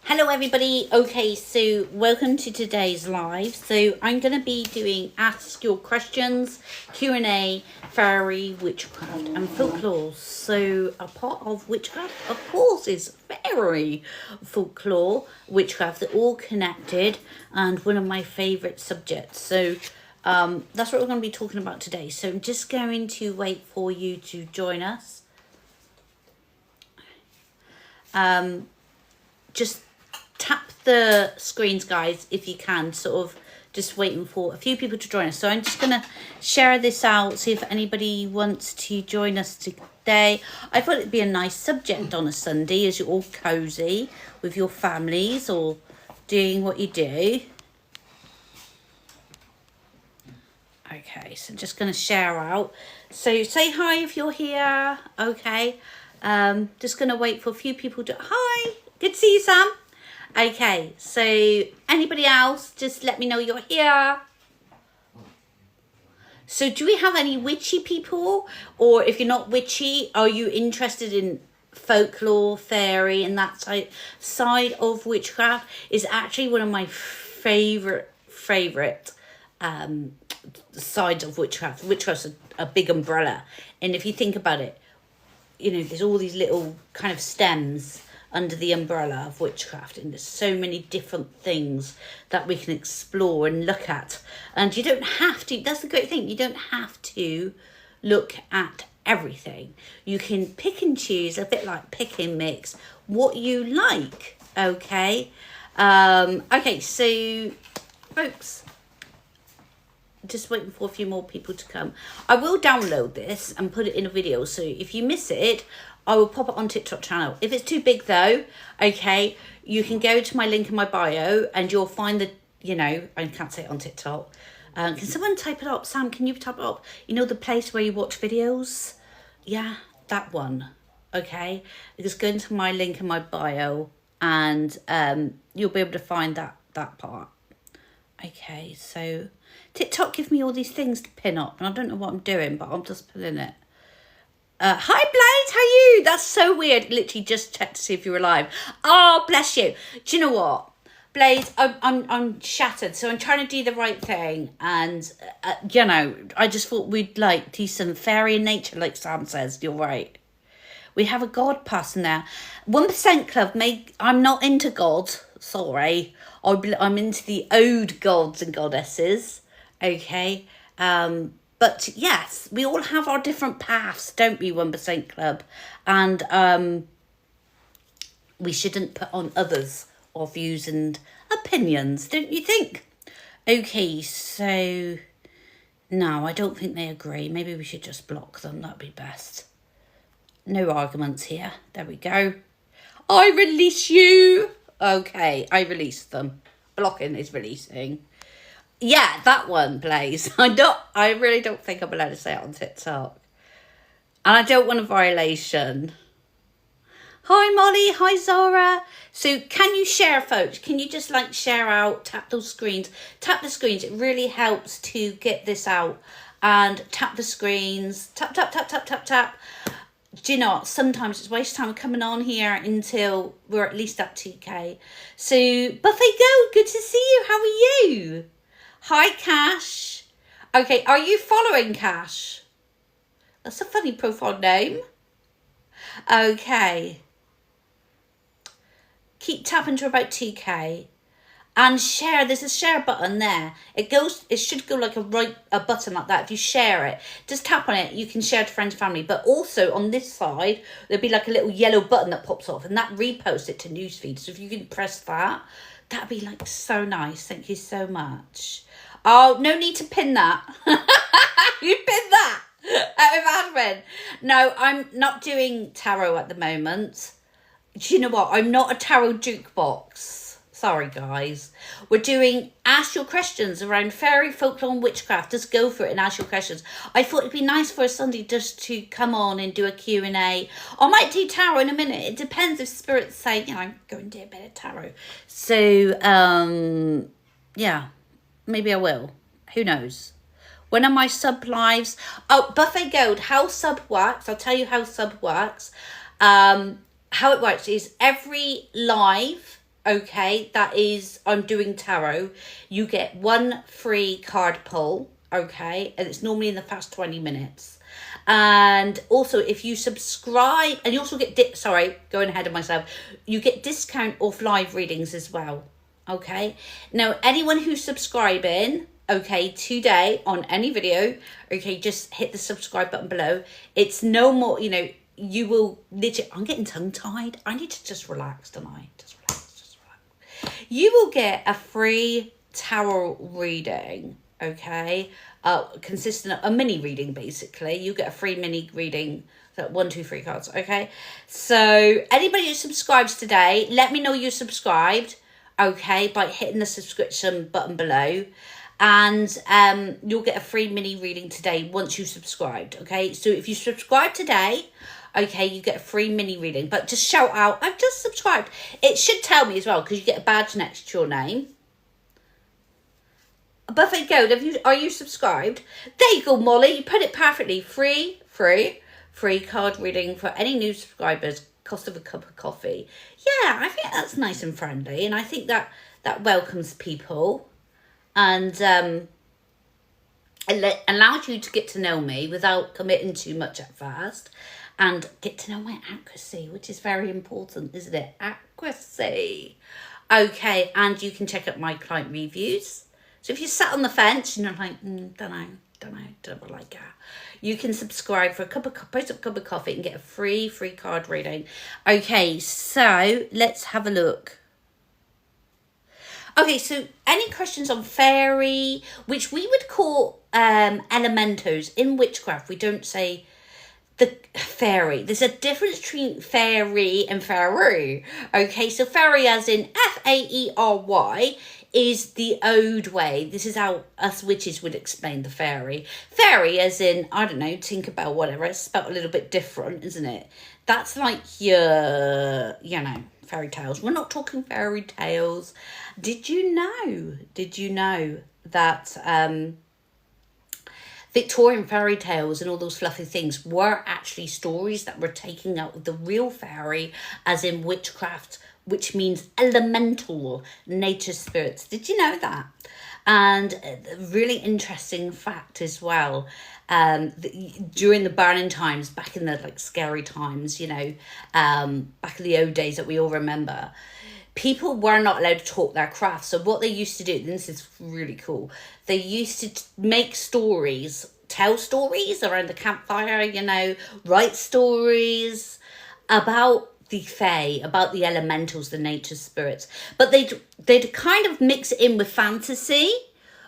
Hello everybody. Okay, so welcome to today's live. So I'm going to be doing Ask Your Questions, Q&A, Fairy, Witchcraft and Folklore. So a part of Witchcraft, of course, is Fairy, Folklore, Witchcraft. They're all connected and one of my favourite subjects. So that's what we're going to be talking about today. So I'm just going to wait for you to join us. Just tap the screens, guys, if you can, sort of just waiting for a few people to join us. So I'm just going to share this out, see if anybody wants to join us today. I thought it'd be a nice subject on a Sunday as you're all cozy with your families or doing what you do. Okay, so I'm just going to share out. So say hi if you're here. Okay, just going to wait for a few people to... Hi, good to see you, Sam. Okay, so anybody else, just let me know you're here. So do we have any witchy people? Or if you're not witchy, are you interested in folklore, fairy, and that side of witchcraft? Is actually one of my favorite sides of witchcraft. Witchcraft's a big umbrella. And if you think about it, you know, there's all these little kind of stems under the umbrella of witchcraft, and there's so many different things that we can explore and look at. And you don't have to, that's the great thing, you don't have to look at everything. You can pick and choose, a bit like pick and mix, what you like. Okay, okay, so folks, just waiting for a few more people to come. I will download this and put it in a video, so if you miss it, I will pop it on TikTok channel. If it's too big though, okay, you can go to my link in my bio and you'll find the, you know, I can't say it on TikTok. Can someone type it up? Sam, can you type it up? You know the place where you watch videos? Yeah, that one. Okay, just go into my link in my bio and you'll be able to find that part. Okay, so TikTok give me all these things to pin up and I don't know what I'm doing, but I'm just putting it. Hi Blaze, how are you? That's so weird. Literally just checked to see if you're alive. Oh, bless you. Do you know what, Blaze? I'm shattered, so I'm trying to do the right thing, and you know, I just thought we'd like do some fairy in nature, like Sam says. You're right. We have a god person there. 1% Club. I'm not into God. Sorry, I'm into the ode gods and goddesses. Okay. But yes, we all have our different paths, don't we, 1% Club? And we shouldn't put on others our views and opinions, don't you think? Okay, so no, I don't think they agree. Maybe we should just block them. That'd be best. No arguments here. There we go. I release you. Okay, I release them. Blocking is releasing. Yeah, that one, Blaze. I really don't think I'm allowed to say it on TikTok. And I don't want a violation. Hi, Molly. Hi, Zora. So can you share, folks? Can you just like share out, tap those screens? Tap the screens. It really helps to get this out. And tap the screens. Tap, tap, tap, tap, tap, tap. Do you know what? Sometimes it's a waste of time coming on here until we're at least at 2K. So, Buffet Gold, good to see you. How are you? Hi, Cash. Okay, are you following Cash? That's a funny profile name. Okay. Keep tapping to about 2K. And share. There's a share button there. It should go like a button like that. If you share it, just tap on it. You can share to friends and family. But also on this side, there'll be like a little yellow button that pops off. And that reposts it to newsfeed. So if you can press that, that'd be like so nice. Thank you so much. Oh, no need to pin that. You pin that out of admin. No, I'm not doing tarot at the moment. Do you know what? I'm not a tarot jukebox. Sorry, guys. We're doing Ask Your Questions around fairy, folklore and witchcraft. Just go for it and ask your questions. I thought it'd be nice for a Sunday just to come on and do a Q&A. I might do tarot in a minute. It depends if spirits say, you know, go and do a bit of tarot. So, yeah, maybe I will. Who knows? When are my sub lives? Oh, Buffet Gold, how sub works. I'll tell you how sub works. How it works is every live okay, that is, I'm doing tarot, you get 1 free card pull, okay, and it's normally in the first 20 minutes. And also, if you subscribe, and you also get, sorry, going ahead of myself, you get discount off live readings as well, okay? Now, anyone who's subscribing, okay, today on any video, okay, just hit the subscribe button below. It's no more, you know, you will literally, I'm getting tongue-tied. I need to just relax tonight. Just relax. You will get a free tarot reading, okay? Consistent of a mini reading, basically. You get a free mini reading, so 1, 2, 3 cards, okay? So anybody who subscribes today, let me know you subscribed, okay, by hitting the subscription button below. And you'll get a free mini reading today once you subscribed, okay? So if you subscribe today, okay, you get a free mini reading. But just shout out, I've just subscribed. It should tell me as well, because you get a badge next to your name. Buffett Gold, are you subscribed? There you go, Molly. You put it perfectly. Free card reading for any new subscribers. Cost of a cup of coffee. Yeah, I think that's nice and friendly. And I think that welcomes people. And it allows you to get to know me without committing too much at first. And get to know my accuracy, which is very important, isn't it? Accuracy. Okay, and you can check out my client reviews. So if you sat on the fence, you're like, don't like that. You can subscribe for price of a cup of coffee and get a free card reading. Okay, so let's have a look. Okay, so any questions on fairy, which we would call elementals in witchcraft? We don't say the fairy. There's a difference between fairy and fairy. Okay, so fairy as in Faery is the old way. This is how us witches would explain the fairy. Fairy as in, I don't know, Tinkerbell, whatever. It's spelled a little bit different, isn't it? That's like your, you know, fairy tales. We're not talking fairy tales. Did you know that Victorian fairy tales and all those fluffy things were actually stories that were taken out of the real fairy, as in witchcraft, which means elemental nature spirits. Did you know that? And a really interesting fact as well, during the burning times, back in the like scary times, you know, back in the old days that we all remember, people were not allowed to talk their craft. So what they used to do, and this is really cool, they used to make stories, tell stories around the campfire, you know, write stories about the fae, about the elementals, the nature spirits. But they'd kind of mix it in with fantasy.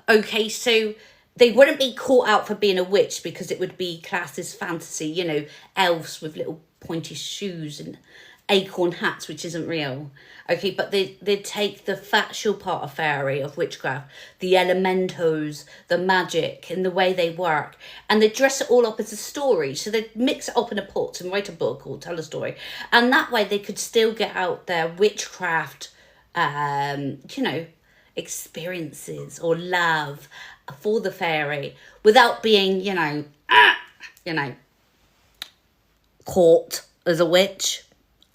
Okay, so they wouldn't be caught out for being a witch because it would be classed as fantasy, you know, elves with little pointy shoes and acorn hats, which isn't real. Okay, but they'd take the factual part of fairy, of witchcraft, the elementals, the magic, and the way they work, and they'd dress it all up as a story. So they'd mix it up in a pot and write a book or tell a story. And that way they could still get out their witchcraft, you know, experiences or love for the fairy without being, you know, caught as a witch.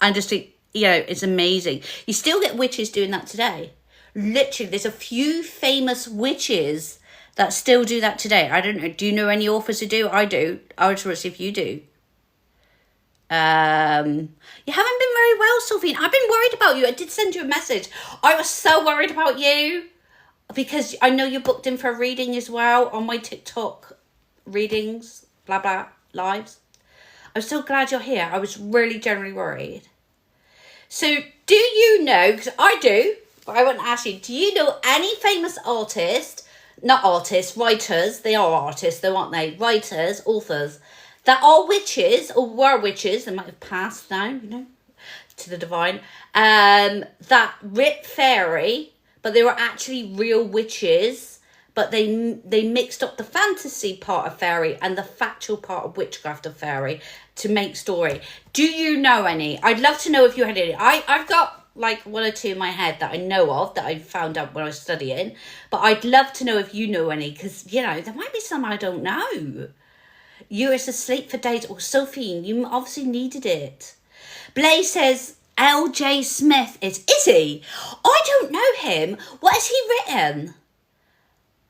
I just think, you know, it's amazing. You still get witches doing that today. Literally, there's a few famous witches that still do that today. I don't know. Do you know any authors who do? I do. I would want to see if you do. You haven't been very well, Sylvine. I've been worried about you. I did send you a message. I was so worried about you because I know you're booked in for a reading as well on my TikTok readings, blah, blah, lives. I'm so glad you're here. I was really generally worried. So do you know, because I do, but I want to ask you, do you know any famous artists, not artists, writers, they are artists though, aren't they? Writers, authors, that are witches or were witches, they might have passed now, you know, to the divine, that writ fairy, but they were actually real witches, but they mixed up the fantasy part of fairy and the factual part of witchcraft of fairy to make story. Do you know any? I'd love to know if you had any. I've got like 1 or 2 in my head that I know of that I found out when I was studying, but I'd love to know if you know any, because, you know, there might be some I don't know. You was asleep for days. Or Sophie, you obviously needed it. Blaze says, L.J. Smith is he? I don't know him. What has he written?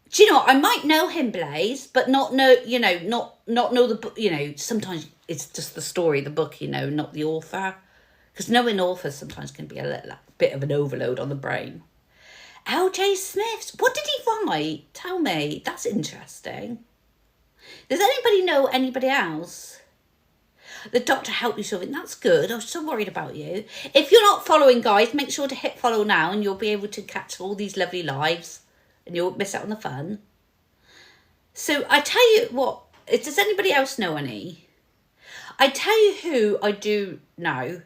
Do you know what? I might know him, Blaze, but not know the book. Sometimes it's just the story, the book, not the author. Because knowing authors sometimes can be a bit of an overload on the brain. L.J. Smith, what did he write? Tell me. That's interesting. Does anybody know anybody else? The doctor helped you solve it. That's good. I was so worried about you. If you're not following, guys, make sure to hit follow now and you'll be able to catch all these lovely lives and you won't miss out on the fun. So I tell you what, does anybody else know any? I tell you who I do know.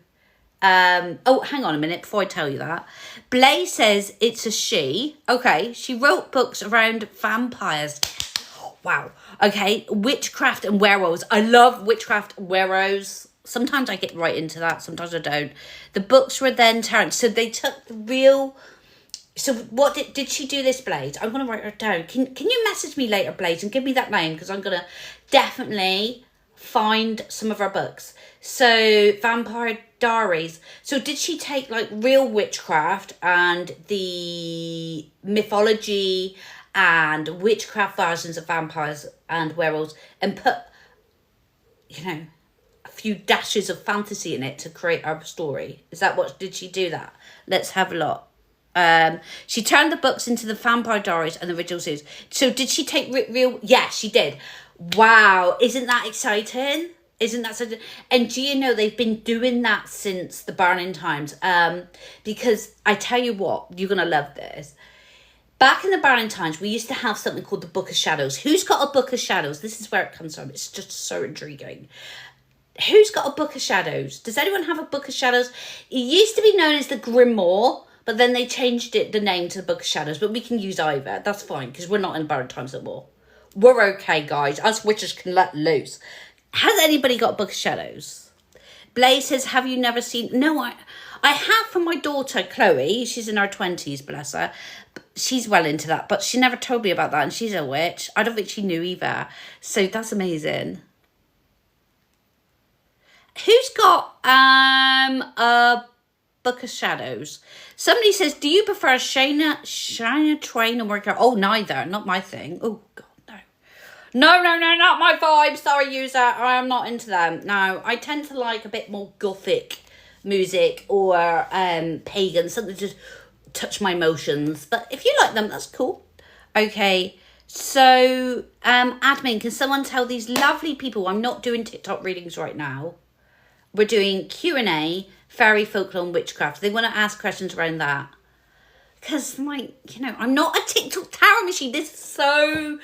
Oh, hang on a minute before I tell you that. Blaze says it's a she. Okay, she wrote books around vampires. Wow. Okay, witchcraft and werewolves. I love witchcraft and werewolves. Sometimes I get right into that. Sometimes I don't. The books were then turned. So they took the real... So what did she do this, Blaze? I'm going to write her down. Can you message me later, Blaze, and give me that name? Because I'm going to definitely find some of her books. So Vampire Diaries. So did she take like real witchcraft and the mythology and witchcraft versions of vampires and werewolves and put, a few dashes of fantasy in it to create our story? Is that what, did she do that? Let's have a look. She turned the books into the Vampire Diaries and the original series. So did she take real? Yeah, she did. Wow. Isn't that exciting? Isn't that so? And do you know they've been doing that since the Burning Times? Because I tell you what, you're going to love this. Back in the Burning Times, we used to have something called the Book of Shadows. Who's got a Book of Shadows? This is where it comes from. It's just so intriguing. Who's got a Book of Shadows? Does anyone have a Book of Shadows? It used to be known as the Grimoire, but then they changed the name to the Book of Shadows. But we can use either. That's fine, because we're not in Burning Times anymore. We're okay, guys. Us witches can let loose. Has anybody got a Book of Shadows? Blaze says, have you never seen... No, I have for my daughter, Chloe. She's in her 20s, bless her. She's well into that, but she never told me about that, and she's a witch. I don't think she knew either. So that's amazing. Who's got a Book of Shadows? Somebody says, do you prefer Shina Train and Workout? Oh, neither. Not my thing. Oh, God, no. No, not my vibe. Sorry, user. I am not into them. No, I tend to like a bit more gothic music or pagan, something to just touch my emotions. But if you like them, that's cool. Okay, so admin, can someone tell these lovely people, I'm not doing TikTok readings right now. We're doing Q&A, fairy, folklore and witchcraft. They want to ask questions around that. Because, I'm not a TikTok tarot machine. This is so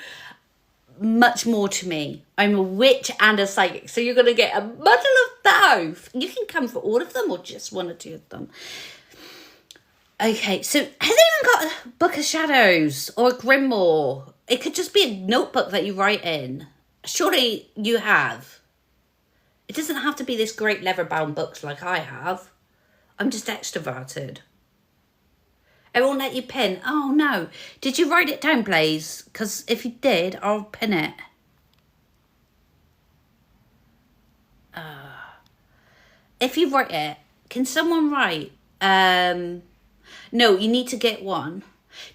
much more to me. I'm a witch and a psychic. So you're going to get a muddle of both. You can come for all of them or just one or two of them. Okay, so has anyone got a Book of Shadows or a Grimoire? It could just be a notebook that you write in. Surely you have. It doesn't have to be this great leather-bound books like I have. I'm just extroverted. It won't let you pin. Oh, no. Did you write it down, please? Because if you did, I'll pin it. If you write it, can someone write... No, you need to get one.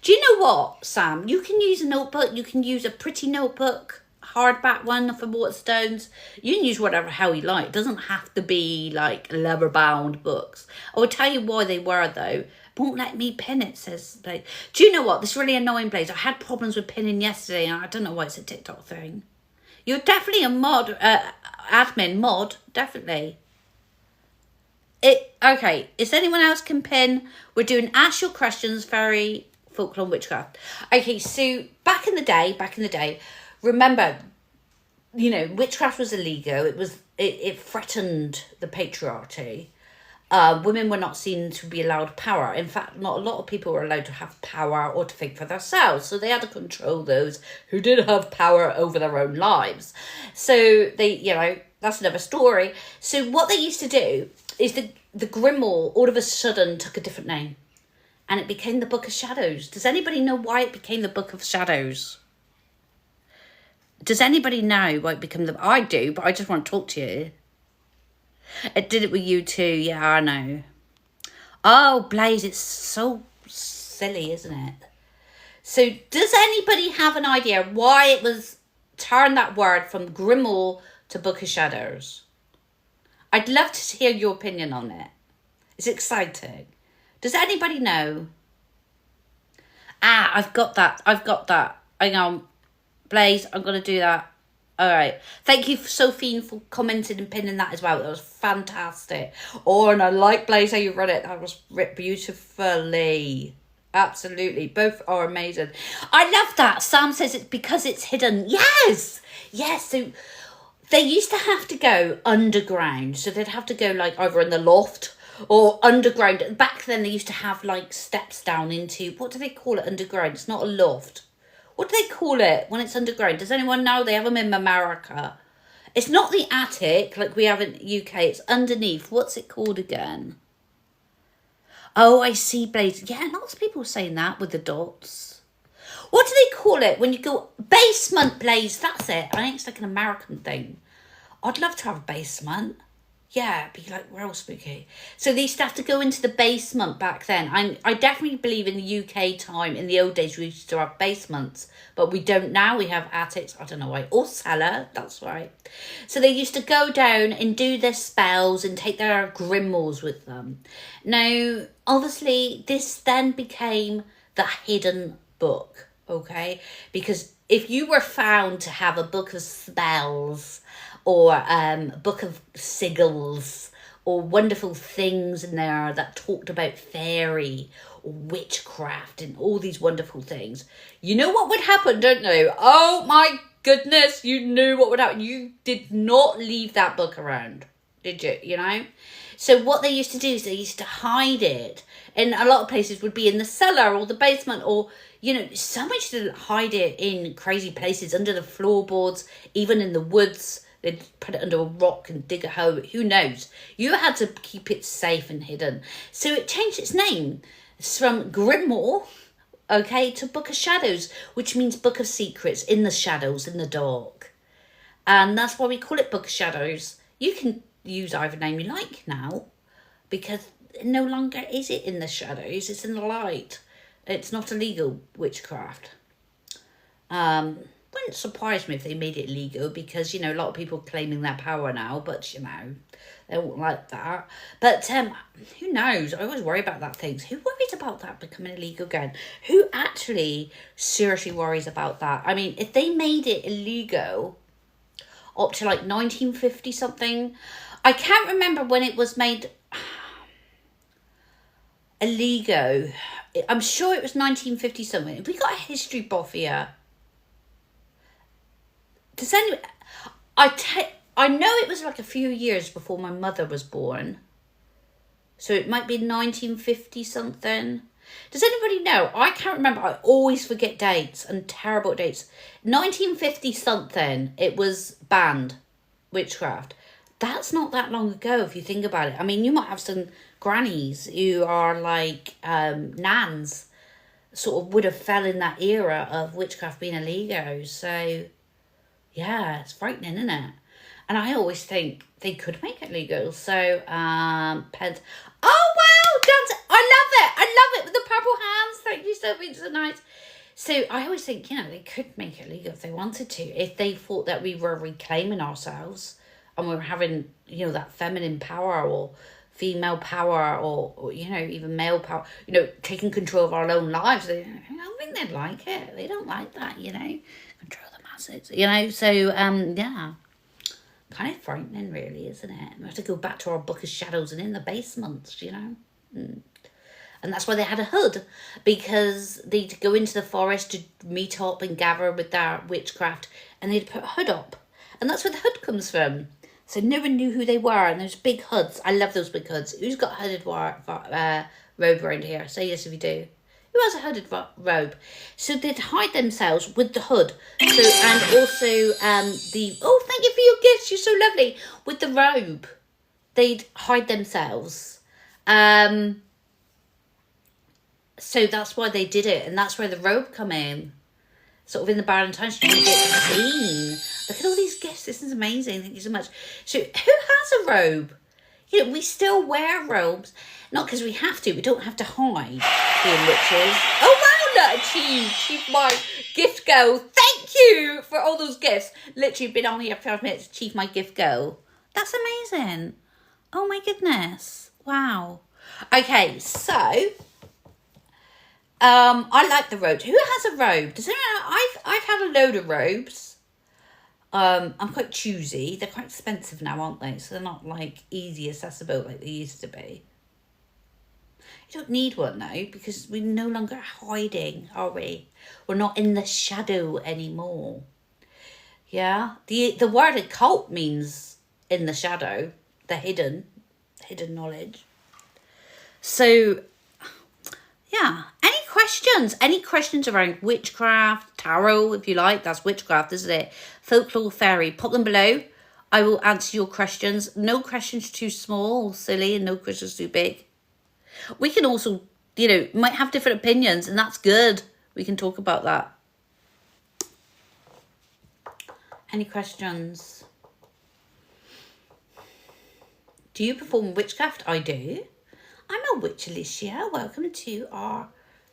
Do you know what, Sam? You can use a notebook. You can use a pretty notebook, hardback one for Waterstones. You can use whatever hell you like. It doesn't have to be like leather-bound books. I will tell you why they were, though. Won't let me pin it, says Blaze. Do you know what? This really annoying, Blaze. I had problems with pinning yesterday, and I don't know why it's a TikTok thing. You're definitely a admin mod, definitely. Okay, is anyone else can pin? We're doing Ask Your Questions, Fairy, Folklore and Witchcraft. Okay, so back in the day, remember, witchcraft was illegal. It threatened the patriarchy. Women were not seen to be allowed power. In fact, not a lot of people were allowed to have power or to think for themselves. So they had to control those who did have power over their own lives. So they, that's another story. So what they used to do is the Grimoire all of a sudden took a different name. And it became the Book of Shadows. Does anybody know why it became the Book of Shadows? Does anybody know why it became the... I do, but I just want to talk to you. It did it with you too. Yeah, I know. Oh, Blaze, it's so silly, isn't it? So does anybody have an idea why it was turned that word from Grimoire to Book of Shadows? I'd love to hear your opinion on it. It's exciting. Does anybody know? I've got that. Hang on. Blaze, I'm going to do that. All right. Thank you, Sophie, for commenting and pinning that as well. That was fantastic. Oh, and I like, Blaze, how you read it. That was written beautifully. Absolutely. Both are amazing. I love that. Sam says it's because it's hidden. Yes. Yes. So they used to have to go underground. So they'd have to go like either in the loft or underground. Back then they used to have like steps down into, what do they call it underground? It's not a loft. What do they call it when it's underground? Does anyone know? They have them in America. It's not the attic like we have in the UK. It's underneath. What's it called again? Oh, I see, Blaze. Yeah, lots of people saying that with the dots. What do they call it when you go basement, Blaze? That's it. I think it's like an American thing. I'd love to have a basement. Yeah, it'd be like real spooky. So they used to have to go into the basement back then. I definitely believe in the UK time, in the old days, we used to have basements. But we don't now. We have attics. I don't know why. Or cellar. That's right. So they used to go down and do their spells and take their grimoires with them. Now, obviously, this then became the hidden book. Okay? Because if you were found to have a book of spells or book of sigils or wonderful things in there that talked about fairy or witchcraft and all these wonderful things, you know what would happen, don't you? Oh my goodness, you knew what would happen. You did not leave that book around, did you? You know? So what they used to do is they used to hide it. And a lot of places would be in the cellar or the basement or, you know, some used to hide it in crazy places, under the floorboards, even in the woods. They'd put it under a rock and dig a hole. Who knows? You had to keep it safe and hidden. So it changed its name. It's from Grimoire, okay, to Book of Shadows, which means Book of Secrets, in the shadows, in the dark. And that's why we call it Book of Shadows. You can use either name you like now, because no longer is it in the shadows, it's in the light. It's not illegal witchcraft. Wouldn't surprise me if they made it legal, because, you know, a lot of people claiming their power now, but, you know, they don't like that. But who knows? I always worry about that things. Who worries about that becoming illegal again? Who actually seriously worries about that? I mean, if they made it illegal up to like 1950 something, I can't remember when it was made illegal. I'm sure it was 1950 something. We got a history buff here. Does anyone... I know it was like a few years before my mother was born. So it might be 1950 something. Does anybody know? I can't remember. I always forget dates and terrible dates. 1950 something, it was banned, witchcraft. That's not that long ago if you think about it. I mean, you might have some grannies who are like nans, sort of would have fell in that era of witchcraft being illegal. So, yeah, it's frightening, isn't it? And I always think they could make it legal. So, pens. Oh, wow, dance. I love it with the purple hands. Thank you so much, so nice. So I always think, you know, they could make it legal if they wanted to, if they thought that we were reclaiming ourselves and we were having, you know, that feminine power or female power or, you know, even male power, you know, taking control of our own lives. I don't think they'd like it. They don't like that, you know, control the masses, you know. So, yeah, kind of frightening, really, isn't it? We have to go back to our Book of Shadows and in the basements, you know. And that's why they had a hood, because they'd go into the forest to meet up and gather with their witchcraft, and they'd put a hood up. And that's where the hood comes from. So no one knew who they were, and those big hoods. I love those big hoods. Who's got a hooded robe around here? Say yes if you do. Who has a hooded robe? So they'd hide themselves with the hood. So, and also oh, thank you for your gifts. You're so lovely. With the robe, they'd hide themselves. So that's why they did it, and that's where the robe come in. Sort of in the Valentine's, you get seen. Look at all these gifts. This is amazing. Thank you so much. So who has a robe? You know, we still wear robes. Not because we have to. We don't have to hide being witches. Oh, wow, look, Chief, my gift girl. Thank you for all those gifts. Literally been on here for 5 minutes. Chief, my gift girl. That's amazing. Oh, my goodness. Wow. Okay, so I like the robes. Who has a robe? Does anyone? I've had a load of robes. I'm quite choosy. They're quite expensive now, aren't they? So they're not like easy accessible like they used to be. You don't need one now because we're no longer hiding, are we? We're not in the shadow anymore. Yeah. The word occult means in the shadow, the hidden knowledge. So yeah. Any questions around witchcraft, tarot, if you like? That's witchcraft, isn't it? Folklore, fairy. Pop them below. I will answer your questions. No questions too small, silly, and no questions too big. We can also, you know, might have different opinions, and that's good. We can talk about that. Any questions? Do you perform witchcraft? I do. I'm a witch, Alicia. Welcome to our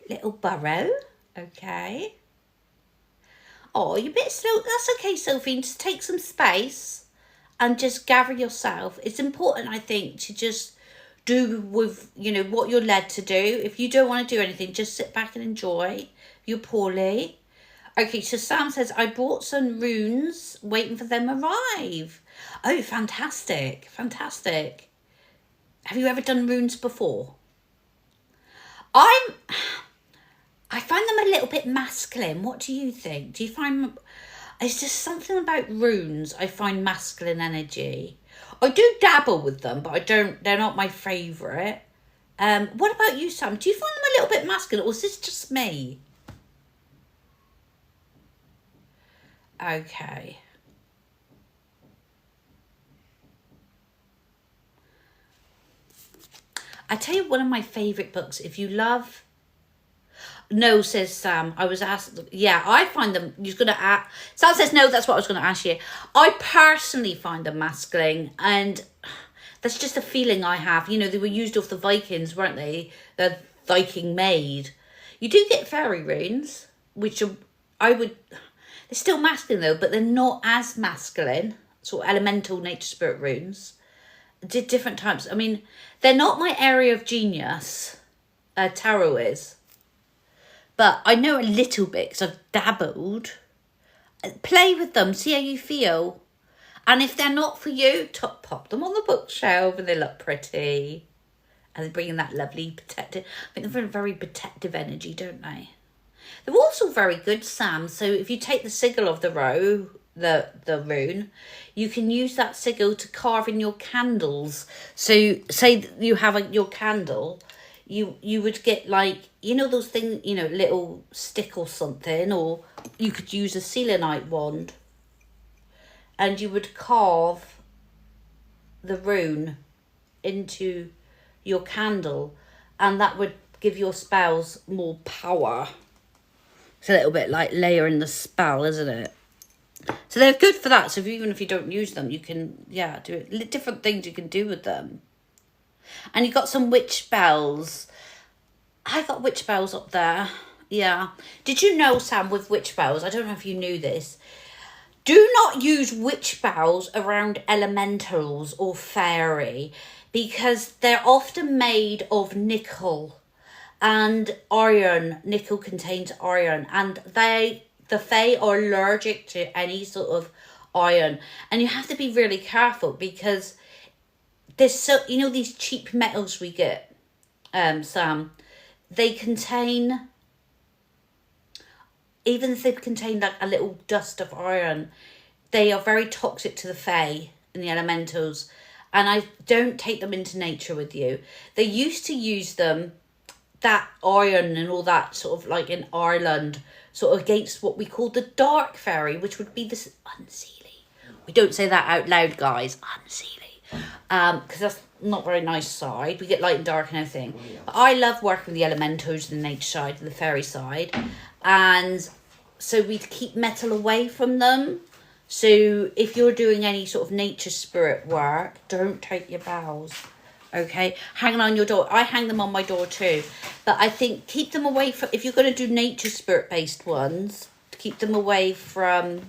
little burrow. Okay. Oh, you're a bit slow. That's okay, Sophie. Just take some space and just gather yourself. It's important, I think, to just do with, you know, what you're led to do. If you don't want to do anything, just sit back and enjoy. You're poorly. Okay, so Sam says, I brought some runes, waiting for them arrive. Oh, fantastic. Fantastic. Have you ever done runes before? I find them a little bit masculine. What do you think? Do you find... It's just something about runes I find masculine energy. I do dabble with them, but I don't... They're not my favourite. What about you, Sam? Do you find them a little bit masculine, or is this just me? Okay. I tell you, one of my favourite books, if you love... No, says Sam. I was asked... Yeah, I find them... You're going to ask... Sam says no, that's what I was going to ask you. I personally find them masculine, and that's just a feeling I have. You know, they were used off the Vikings, weren't they? The Viking maid. You do get fairy runes, which are... I would... They're still masculine, though, but they're not as masculine. Sort of elemental nature spirit runes. Did different types. I mean, they're not my area of genius. Tarot is. But I know a little bit because I've dabbled. Play with them, see how you feel. And if they're not for you, pop them on the bookshelf and they look pretty. And they bring in that lovely protective... I think they're very protective energy, don't they? They're also very good, Sam. So if you take the sigil of the rune, you can use that sigil to carve in your candles. So say you have your candle... You would get like, you know, those things, you know, little stick or something, or you could use a selenite wand and you would carve the rune into your candle, and that would give your spells more power. It's a little bit like layering the spell, isn't it? So they're good for that. So even if you don't use them, you can, yeah, do it. Different things you can do with them. And you got some witch bells. I got witch bells up there. Yeah. Did you know, Sam, with witch bells, I don't know if you knew this, do not use witch bells around elementals or fairy, because they're often made of nickel and iron. Nickel contains iron, and the fae are allergic to any sort of iron. And you have to be really careful, because there's so, you know, these cheap metals we get, Sam, they contain, even if they contain like a little dust of iron, they are very toxic to the fae and the elementals. And I don't take them into nature with you. They used to use them, that iron and all that, sort of like in Ireland, sort of against what we call the dark fairy, which would be this unseelie. We don't say that out loud, guys. Unseelie. Because that's not very nice side. We get light and dark and everything. But I love working with the elementals and the nature side and the fairy side. And so we'd keep metal away from them. So if you're doing any sort of nature spirit work, don't take your bells. Okay, hang them on your door. I hang them on my door too, but I think keep them away from, if you're going to do nature spirit based ones, keep them away from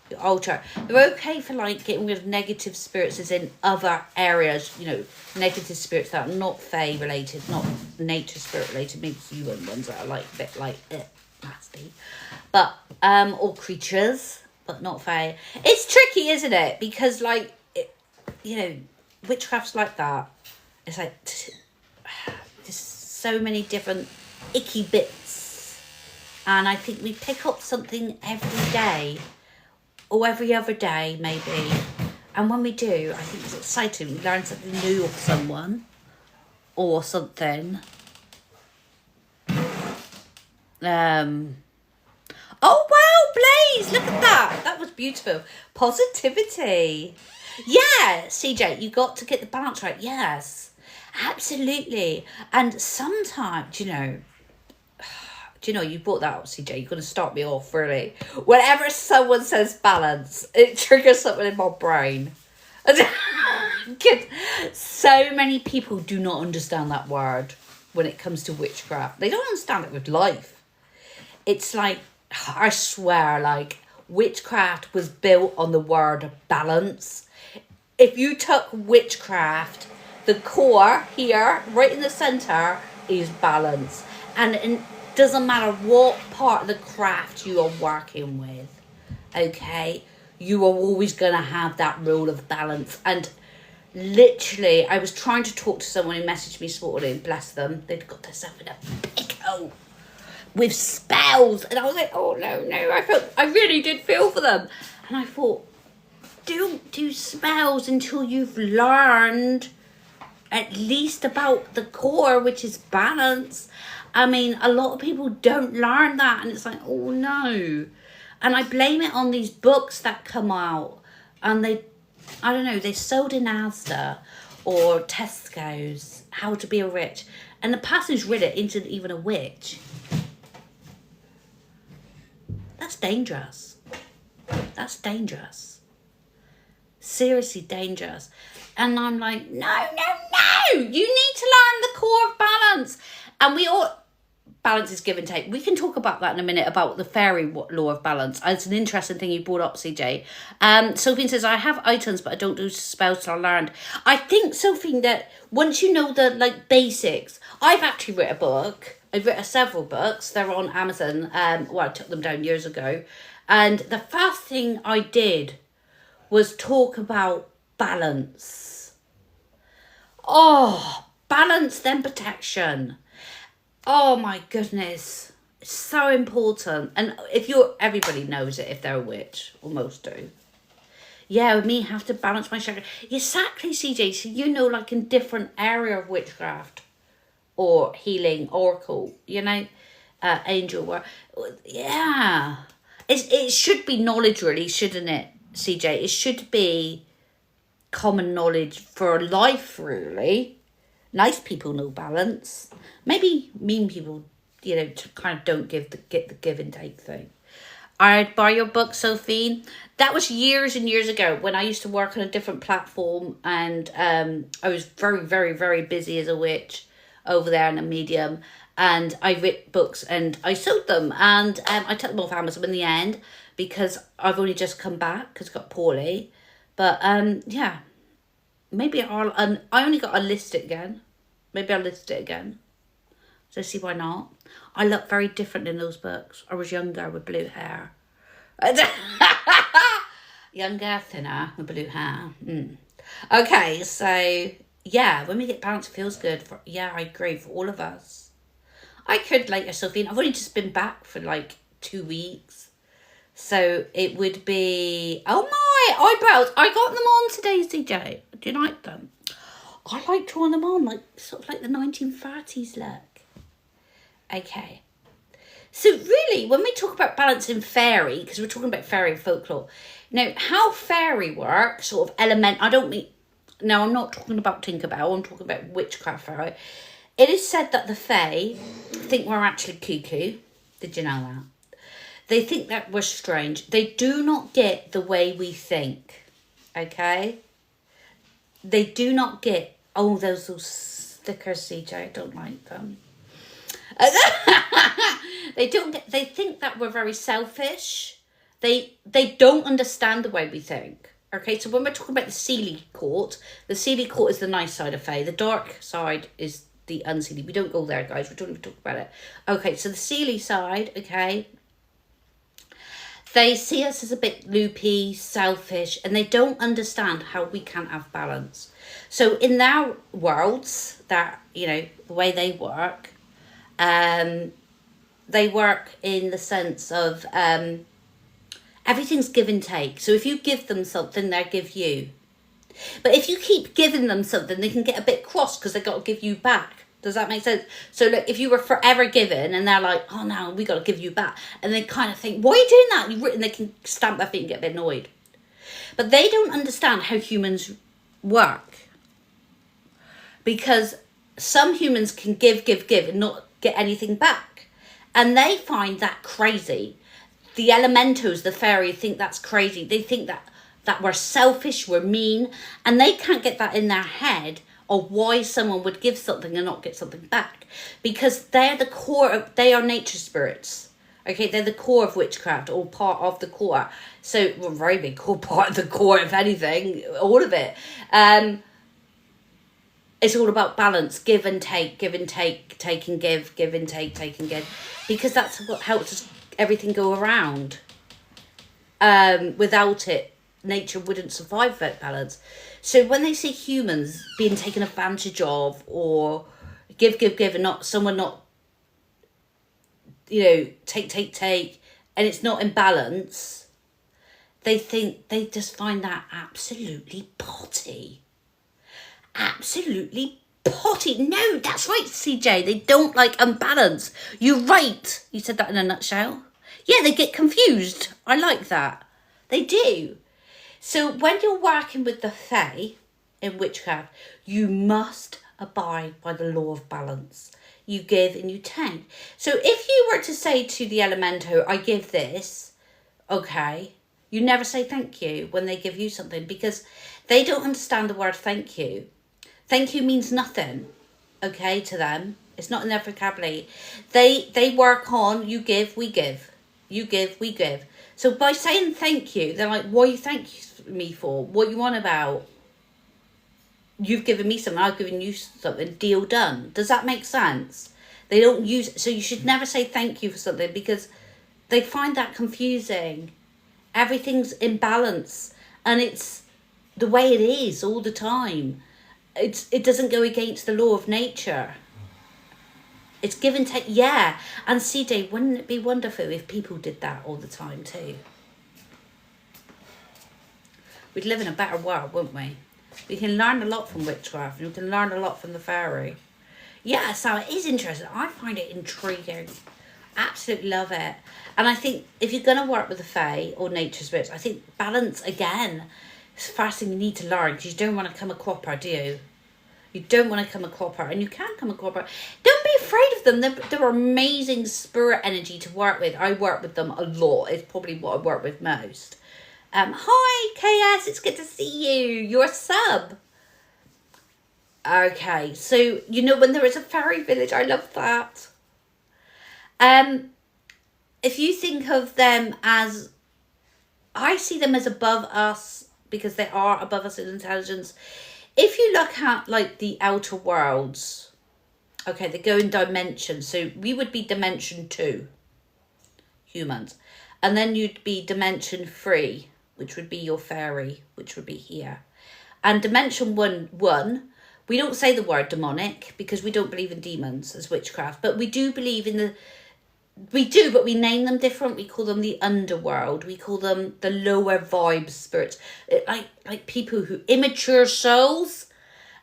your altar. They're okay for like getting rid of negative spirits as in other areas, you know, negative spirits that are not fae related, not nature spirit related, maybe human ones that are like a bit like nasty, but or creatures, but not fae. It's tricky, isn't it? Because like you know, witchcraft's like that. It's like there's so many different icky bits, and I think we pick up something every day or every other day maybe, and when we do, I think it's exciting. We learn something new of someone or something. Oh wow, Blaze, look at that. That was beautiful. Positivity. Yeah, CJ, you got to get the balance right. Yes, absolutely. And sometimes, you brought that up, CJ. You're going to start me off, really. Whenever someone says balance, it triggers something in my brain. So many people do not understand that word when it comes to witchcraft. They don't understand it with life. It's like, I swear, like, witchcraft was built on the word balance. If you took witchcraft, the core here, right in the centre, is balance. And it doesn't matter what part of the craft you are working with, okay? You are always going to have that rule of balance. And literally, I was trying to talk to someone who messaged me this morning, bless them. They'd got themselves in a pickle with spells. And I was like, oh, no. I really did feel for them. And I thought, don't do spells until you've learned at least about the core, which is balance. I mean, a lot of people don't learn that, and it's like, oh no. And I blame it on these books that come out, and they sold in Asda or Tesco's, How to Be a Witch, and the person who's read it isn't even a witch. That's dangerous. That's dangerous. Seriously dangerous. And I'm like, no, you need to learn the core of balance. And balance is give and take. We can talk about that in a minute, about the fairy law of balance. It's an interesting thing you brought up, CJ. Sophie says, I have items, but I don't do spells till I learned. I think, Sophie, that once you know the basics, I've actually written a book. I've written several books. They're on Amazon. I took them down years ago. And the first thing I did was talk about balance. Oh, balance then protection. Oh my goodness. It's so important. And everybody knows it if they're a witch, or most do. Yeah, with me, have to balance my chakra. Exactly, CJ. So like in different area of witchcraft or healing, oracle, angel work. Yeah. It should be knowledge, really, shouldn't it, CJ? It should be common knowledge for life, really. Nice people know balance. Maybe mean people, kind of don't get the give and take thing. I'd buy your book, Sophie. That was years and years ago when I used to work on a different platform, and I was very, very, very busy as a witch over there in a medium. And I wrote books and I sold them, and I took them off Amazon in the end because I've only just come back because I got poorly. But yeah, maybe I only got to list it again. Maybe I'll list it again. So see why not? I look very different in those books. I was younger with blue hair. Younger, thinner with blue hair. Okay, so yeah, when we get balance, it feels good. I agree, for all of us. I could later, Sophie. I've only just been back for 2 weeks. So it would be... Oh my, eyebrows. I got them on today, CJ. Do you like them? I like drawing them on, sort of like the 1930s look. Okay. So really, when we talk about balance in fairy, because we're talking about fairy and folklore, how fairy works, sort of element... Now, I'm not talking about Tinkerbell. I'm talking about witchcraft fairy. It is said that the fae think we're actually cuckoo. Did you know that? They think that we're strange. They do not get the way we think, okay? They do not get, oh, those little stickers, CJ, I don't like them. They think that we're very selfish. They don't understand the way we think. Okay, so when we're talking about the Seelie court is the nice side of Fae. The dark side is the unseelie. We don't go there, guys. We don't even talk about it. Okay, so the Seelie side, okay, they see us as a bit loopy, selfish, and they don't understand how we can't have balance. So in their worlds, that, you know, the way they work in the sense of everything's give and take. So if you give them something, they'll give you. But if you keep giving them something, they can get a bit cross because they've got to give you back. Does that make sense? So look, if you were forever giving and they're like, oh no, we got to give you back. And they kind of think, why are you doing that? And they can stamp their feet and get a bit annoyed. But they don't understand how humans work. Because some humans can give and not get anything back. And they find that crazy. The elementals, the fairy, think that's crazy. They think that we're selfish, we're mean, and they can't get that in their head of why someone would give something and not get something back. Because they're the core of, they are nature spirits. Okay, they're the core of witchcraft, or part of the core. So, well, very big core, part of the core, if anything, all of it. It's all about balance, give and take, take and give and take and give. Because that's what helps everything go around. Without it, nature wouldn't survive that balance. So when they see humans being taken advantage of, or give and not someone not, you know, take, and it's not in balance, they just find that absolutely potty. Absolutely potty. No, that's right, CJ. They don't like unbalance. You're right. You said that in a nutshell. Yeah, they get confused. I like that. They do. So when you're working with the Fae in witchcraft, you must abide by the law of balance. You give and you take. So if you were to say to the elemento, I give this, okay, you never say thank you when they give you something, because they don't understand the word thank you. Thank you means nothing, okay, to them. It's not in their vocabulary. They work on you give, we give. You give, we give. So by saying thank you, they're like, what are you thank me for? What you on about? You've given me something, I've given you something, deal done. Does that make sense? They don't use it. So you should never say thank you for something, because they find that confusing. Everything's in balance, and it's the way it is all the time. It doesn't go against the law of nature. It's give and take, yeah. And CJ, wouldn't it be wonderful if people did that all the time too? We'd live in a better world, wouldn't we? We can learn a lot from witchcraft, and we can learn a lot from the fairy. Yeah, so it is interesting. I find it intriguing. Absolutely love it. And I think if you're going to work with the Fae or nature spirits, I think balance, again, is the first thing you need to learn, because you don't want to come a cropper, do you? You don't want to come a cropper, and you can come a cropper. Don't be afraid of them. They're amazing spirit energy to work with. I work with them a lot. It's probably what I work with most. Hi, KS. It's good to see you. You're a sub. Okay, so, you know, when there is a fairy village, I love that. If you think of them as, I see them as above us, because they are above us in intelligence. If you look at, like, the outer worlds, okay, they go in dimensions. So we would be dimension 2, humans. And then you'd be dimension 3, which would be your fairy, which would be here. And dimension 1, we don't say the word demonic, because we don't believe in demons as witchcraft. But we do believe in the... We do, but we name them different. We call them the underworld. We call them the lower vibe spirits. Like people who, immature souls,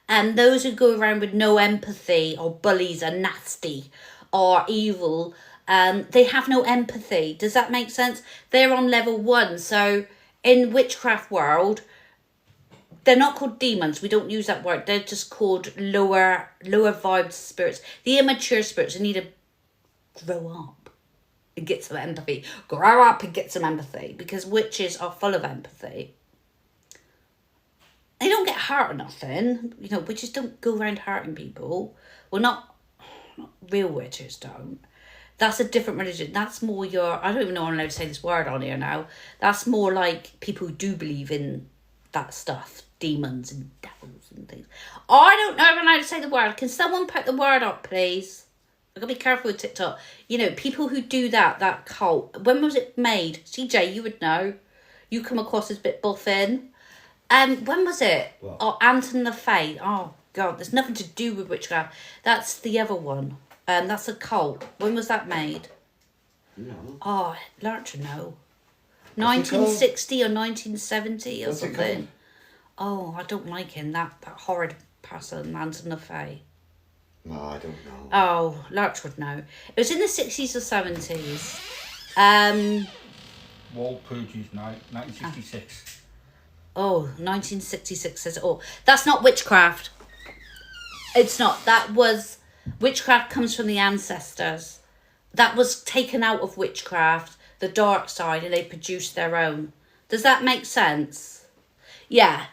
and those who go around with no empathy, or bullies, are nasty, or evil. They have no empathy. Does that make sense? They're on level 1. So in witchcraft world, they're not called demons. We don't use that word. They're just called lower vibe spirits. The immature spirits need to grow up. and get some empathy. Grow up and get some empathy, because witches are full of empathy. They don't get hurt or nothing. You know, witches don't go around hurting people. Well, not real witches don't. That's a different religion. That's more your... I don't even know if I'm allowed to say this word on here now. That's more like people who do believe in that stuff. Demons and devils and things. I don't know if I'm allowed to say the word. Can someone put the word up, please? I've got to be careful with TikTok. You know, people who do that cult. When was it made? CJ, you would know. You come across as a bit buffing. When was it? What? Oh, Anton the Fae. Oh, God. There's nothing to do with witchcraft. That's the other one. That's a cult. When was that made? No. Oh, I'd like to know. 1960 or 1970 or something. Oh, I don't like him. That horrid person, Anton the Fae. No, I don't know. Oh, Lurch would know. It was in the 60s or 70s. Wall Pooges, 1966. Oh, 1966 says it all. That's not witchcraft. It's not. That was... Witchcraft comes from the ancestors. That was taken out of witchcraft, the dark side, and they produced their own. Does that make sense? Yeah.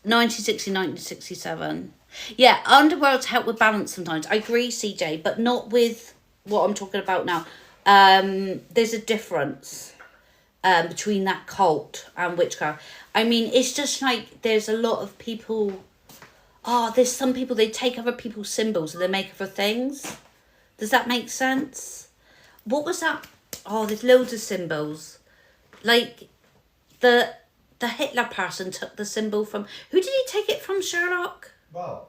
1960, 1967. Yeah, underworlds help with balance sometimes. I agree, CJ, but not with what I'm talking about now. There's a difference between that cult and witchcraft. I mean, it's just like there's a lot of people... Oh, there's some people, they take other people's symbols and they make other things. Does that make sense? What was that? Oh, there's loads of symbols. Like, the Hitler person took the symbol from... Who did he take it from, Sherlock? Well,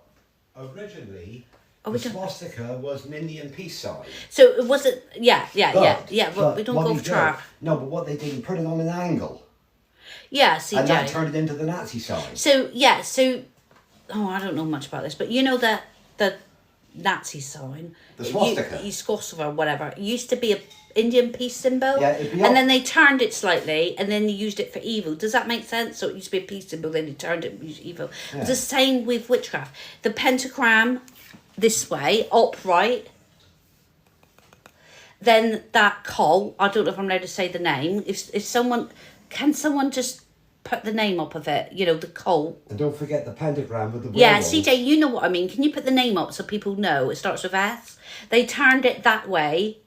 originally, the swastika was an Indian peace sign. So, it wasn't... Yeah. But we don't go off track. No, but what they did, he put it on an angle. Yeah, CJ. And that turned it into the Nazi sign. So... Oh, I don't know much about this, but you know the Nazi sign, the swastika, or whatever. It used to be a Indian peace symbol, and then they turned it slightly, and then they used it for evil. Does that make sense? So it used to be a peace symbol, then they turned it and used evil. Yeah. It's the same with witchcraft. The pentagram, this way, upright. Then that cult. I don't know if I'm allowed to say the name. If someone just put the name up of it, you know, the cult. And don't forget the pentagram with the werewolf. Yeah, CJ, you know what I mean. Can you put the name up so people know it starts with S? They turned it that way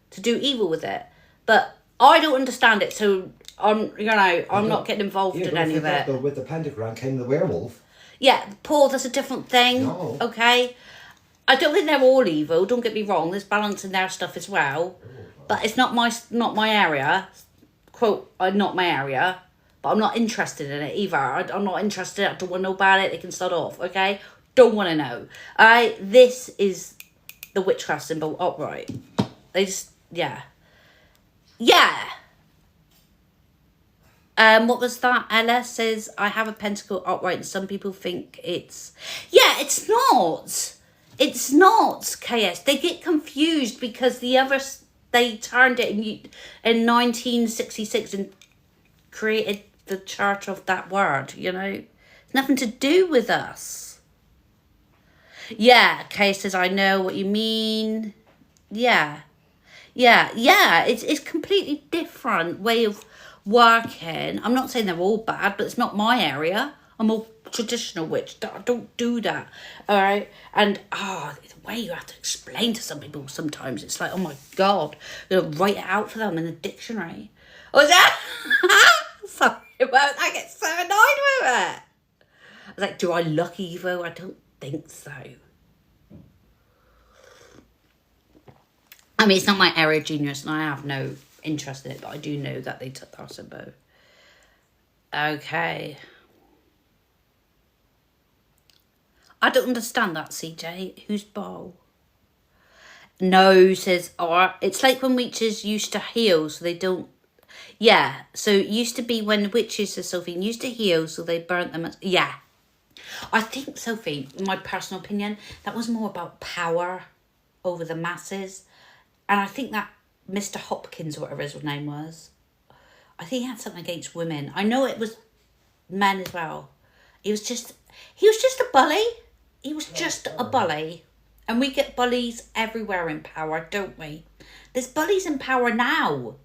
to do evil with it. But I don't understand it, so I'm not getting involved in any of it. Though, with the pentagram came the werewolf. Yeah, Paul, that's a different thing. No. Okay? I don't think they're all evil, don't get me wrong. There's balance in their stuff as well. But it's not my area. Quote, not my area. But I'm not interested in it either. I'm not interested. I don't want to know about it. They can start off, okay? Don't want to know. Alright, this is the witchcraft symbol upright. They just, yeah. Yeah! What was that? Ella says, I have a pentacle upright and some people think it's... Yeah, it's not. It's not, KS. They get confused because the others, they turned it in 1966 and created the chart of that word, you know. It's nothing to do with us. Yeah, Kay says, I know what you mean. Yeah. It's completely different way of working. I'm not saying they're all bad, but it's not my area. I'm a traditional witch. Don't do that. All right? And, the way you have to explain to some people sometimes, it's like, oh my God, you know, write it out for them in the dictionary. Oh, is that? Sorry about that. I get so annoyed with it. I was like, do I look evil? I don't think so. I mean, it's not my area of genius and I have no interest in it, but I do know that they took that symbol. Okay. I don't understand that, CJ. Who's Bo? No, says, it's like when witches used to heal so they don't... Yeah, so it used to be when witches, says Sophie, used to heal so they burnt them. Yeah. I think, Sophie, in my personal opinion, that was more about power over the masses. And I think that Mr. Hopkins, or whatever his name was, I think he had something against women. I know it was men as well. He was just a bully. He was just a bully. And we get bullies everywhere in power, don't we? There's bullies in power now.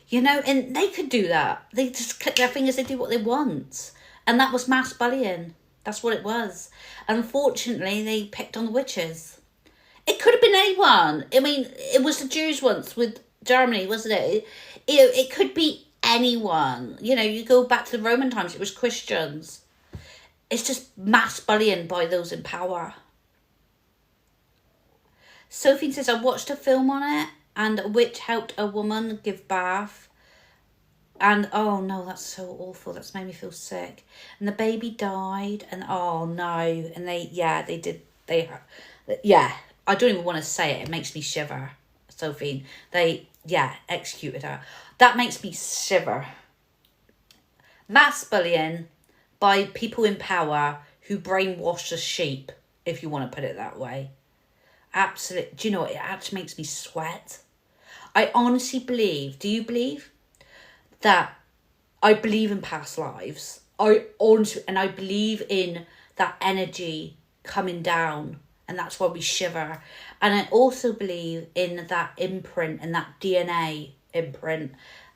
You know, and they could do that. They just click their fingers, they do what they want. And that was mass bullying. That's what it was. Unfortunately, they picked on the witches. It could have been anyone. I mean, it was the Jews once with Germany, wasn't it? It could be anyone. You know, you go back to the Roman times, it was Christians. It's just mass bullying by those in power. Sophie says, I watched a film on it and a witch helped a woman give birth. And, oh no, that's so awful. That's made me feel sick. And the baby died and, oh no. And I don't even want to say it. It makes me shiver, Sophie. They executed her. That makes me shiver. Mass bullying by people in power who brainwash the sheep, if you want to put it that way. Absolutely. Do you know what? It actually makes me sweat. I honestly believe, do you believe that I believe in past lives? I believe in that energy coming down, and that's why we shiver. And I also believe in that imprint and that DNA imprint,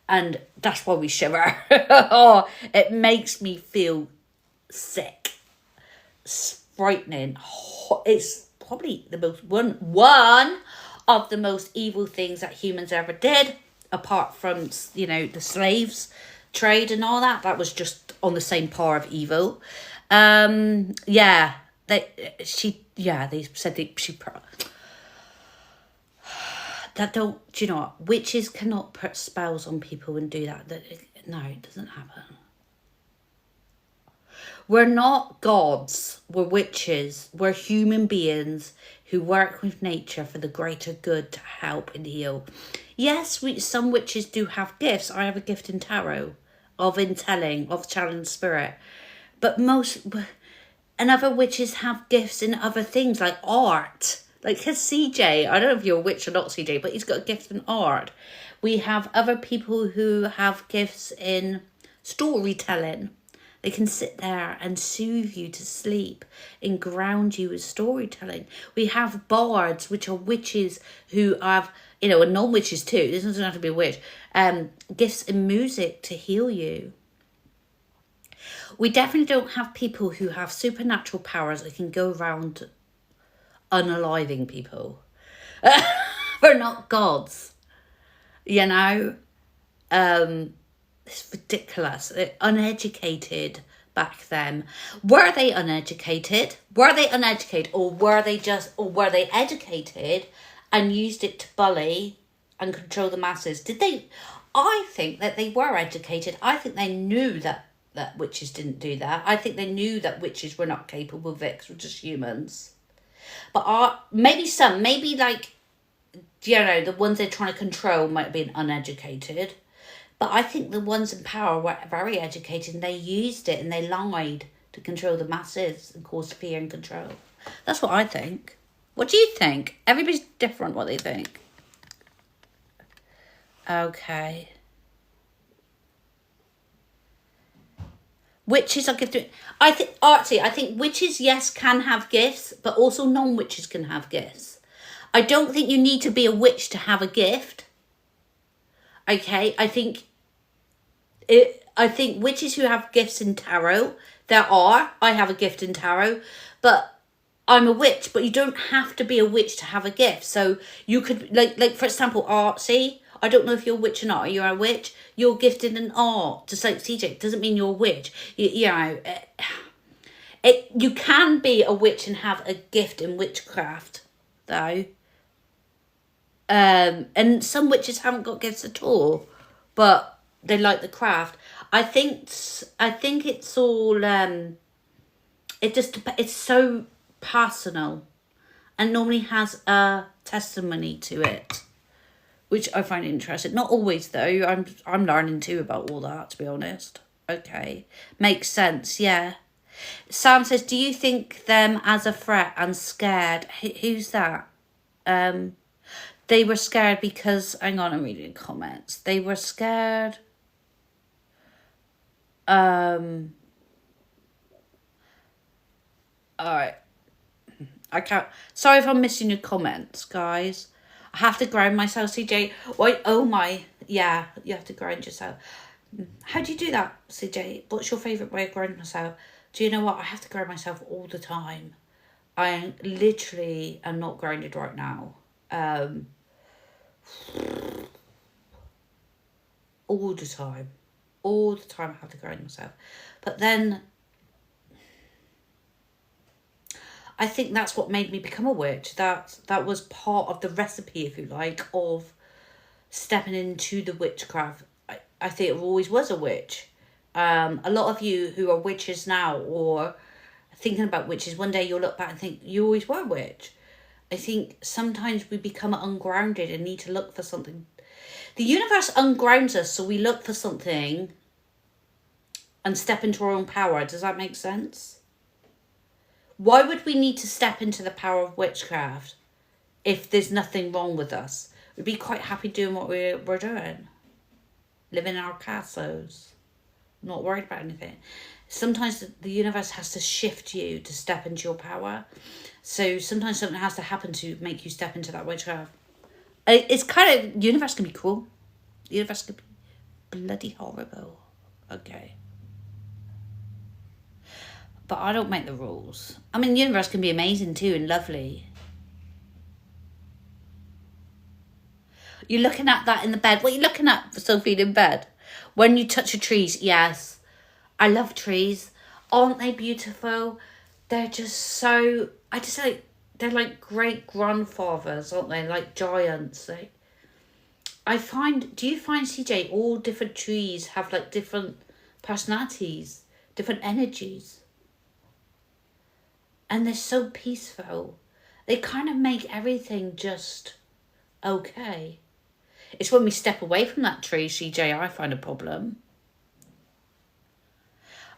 and that's why we shiver. Oh, it makes me feel sick. It's frightening. It's probably the most one of the most evil things that humans ever did, apart from, you know, the slaves trade and all that. That was just on the same par of evil. They said that don't, do you know what? Witches cannot put spells on people and do that. No, it doesn't happen. We're not gods, we're witches, we're human beings who work with nature for the greater good to help and heal. Yes, some witches do have gifts. I have a gift in tarot, of intelling, of challenge spirit. But and other witches have gifts in other things like art. Like his CJ, I don't know if you're a witch or not, CJ, but he's got a gift in art. We have other people who have gifts in storytelling. They can sit there and soothe you to sleep and ground you with storytelling. We have bards, which are witches who have, you know, and non-witches too. This doesn't have to be a witch. Gifts in music to heal you. We definitely don't have people who have supernatural powers that can go around unaliving people. We're not gods, you know. It's ridiculous. They're uneducated back then. Were they uneducated? Or were they educated and used it to bully and control the masses? I think that they were educated. I think they knew that witches didn't do that. I think they knew that witches were not capable of it because we're just humans. But maybe like, you know, the ones they're trying to control might have been uneducated. But I think the ones in power were very educated and they used it and they lied to control the masses and cause fear and control. That's what I think. What do you think? Everybody's different what they think. Okay. Witches are gifted. I think witches, yes, can have gifts, but also non-witches can have gifts. I don't think you need to be a witch to have a gift. Okay, I think witches who have gifts in tarot, I have a gift in tarot, but I'm a witch, but you don't have to be a witch to have a gift. So you could, like for example, art, see? I don't know if you're a witch or not. Are you a witch? You're gifted in art, just like CJ. Doesn't mean you're a witch. You can be a witch and have a gift in witchcraft, though. And some witches haven't got gifts at all, but they like the craft. I think it's all it's so personal and normally has a testimony to it, which I find interesting. Not always though. I'm learning too about all that, to be honest. Okay, makes sense. Yeah. Sam says, do you think them as a threat and scared? Who's that? They were scared because, hang on, I'm reading comments. They were scared. All right. I can't. Sorry if I'm missing your comments, guys. I have to ground myself, CJ. Wait, oh my. Yeah, you have to ground yourself. How do you do that, CJ? What's your favourite way of grounding myself? Do you know what? I have to ground myself all the time. I literally am not grounded right now. All the time. All the time I have to ground myself. But then I think that's what made me become a witch. That was part of the recipe, if you like, of stepping into the witchcraft. I think it always was a witch. A lot of you who are witches now or thinking about witches, one day you'll look back and think you always were a witch. I think sometimes we become ungrounded and need to look for something. The universe ungrounds us, so we look for something and step into our own power. Does that make sense? Why would we need to step into the power of witchcraft if there's nothing wrong with us? We'd be quite happy doing what we're doing. Living in our castles. Not worried about anything. Sometimes the universe has to shift you to step into your power. So sometimes something has to happen to make you step into that witchcraft. It's kind of... Universe can be cool. The universe can be bloody horrible. Okay. But I don't make the rules. I mean, the universe can be amazing too and lovely. You're looking at that in the bed. What are you looking at, Sophie, in bed? When you touch the trees, yes. I love trees. Aren't they beautiful? They're just so... I just like... They're like great grandfathers, aren't they? Like giants. I find... Do you find, CJ, all different trees have like different personalities, different energies? And they're so peaceful. They kind of make everything just okay. It's when we step away from that tree, CJ, I find a problem.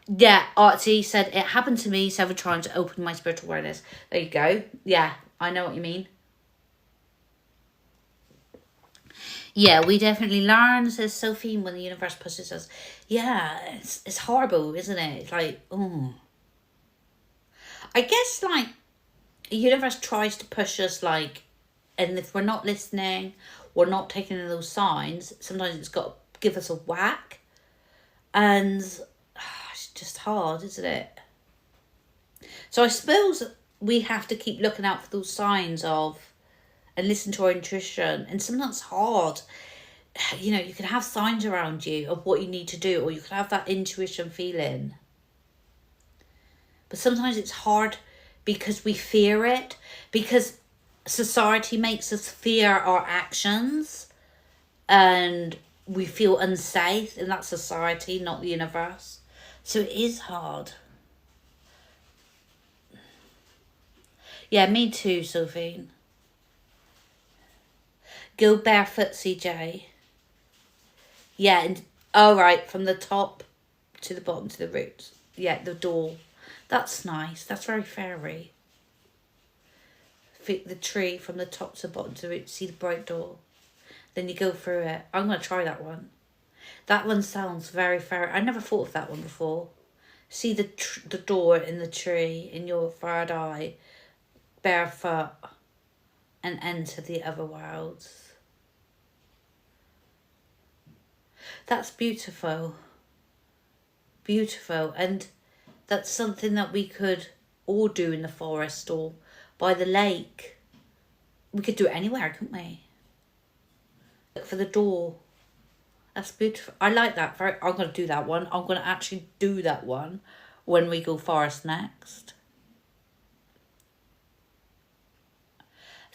Yeah, Artsy said, it happened to me several times to open my spiritual awareness. There you go. Yeah, I know what you mean. Yeah, we definitely learn, says Sophie, when the universe pushes us. Yeah, it's horrible, isn't it? It's like, oh. I guess, like, the universe tries to push us, like, and if we're not listening, we're not taking in those signs, sometimes it's got to give us a whack. And it's just hard, isn't it? So I suppose we have to keep looking out for those signs of, and listen to our intuition. And sometimes it's hard. You know, you can have signs around you of what you need to do, or you can have that intuition feeling. But sometimes it's hard because we fear it, because society makes us fear our actions and we feel unsafe in that society, not the universe. So it is hard. Yeah, me too, Sophie. Go barefoot, CJ. Yeah, and all right, from the top to the bottom to the roots. Yeah, the door. That's nice. That's very fairy. The tree from the top to the bottom to the roots. See the bright door. Then you go through it. I'm going to try that one. That one sounds very fairy. I never thought of that one before. See the door in the tree in your third eye. Barefoot. And enter the other worlds. That's beautiful. Beautiful. And that's something that we could all do in the forest or by the lake. We could do it anywhere, couldn't we? Look for the door. That's beautiful. I like that. I'm going to do that one. I'm going to actually do that one when we go forest next.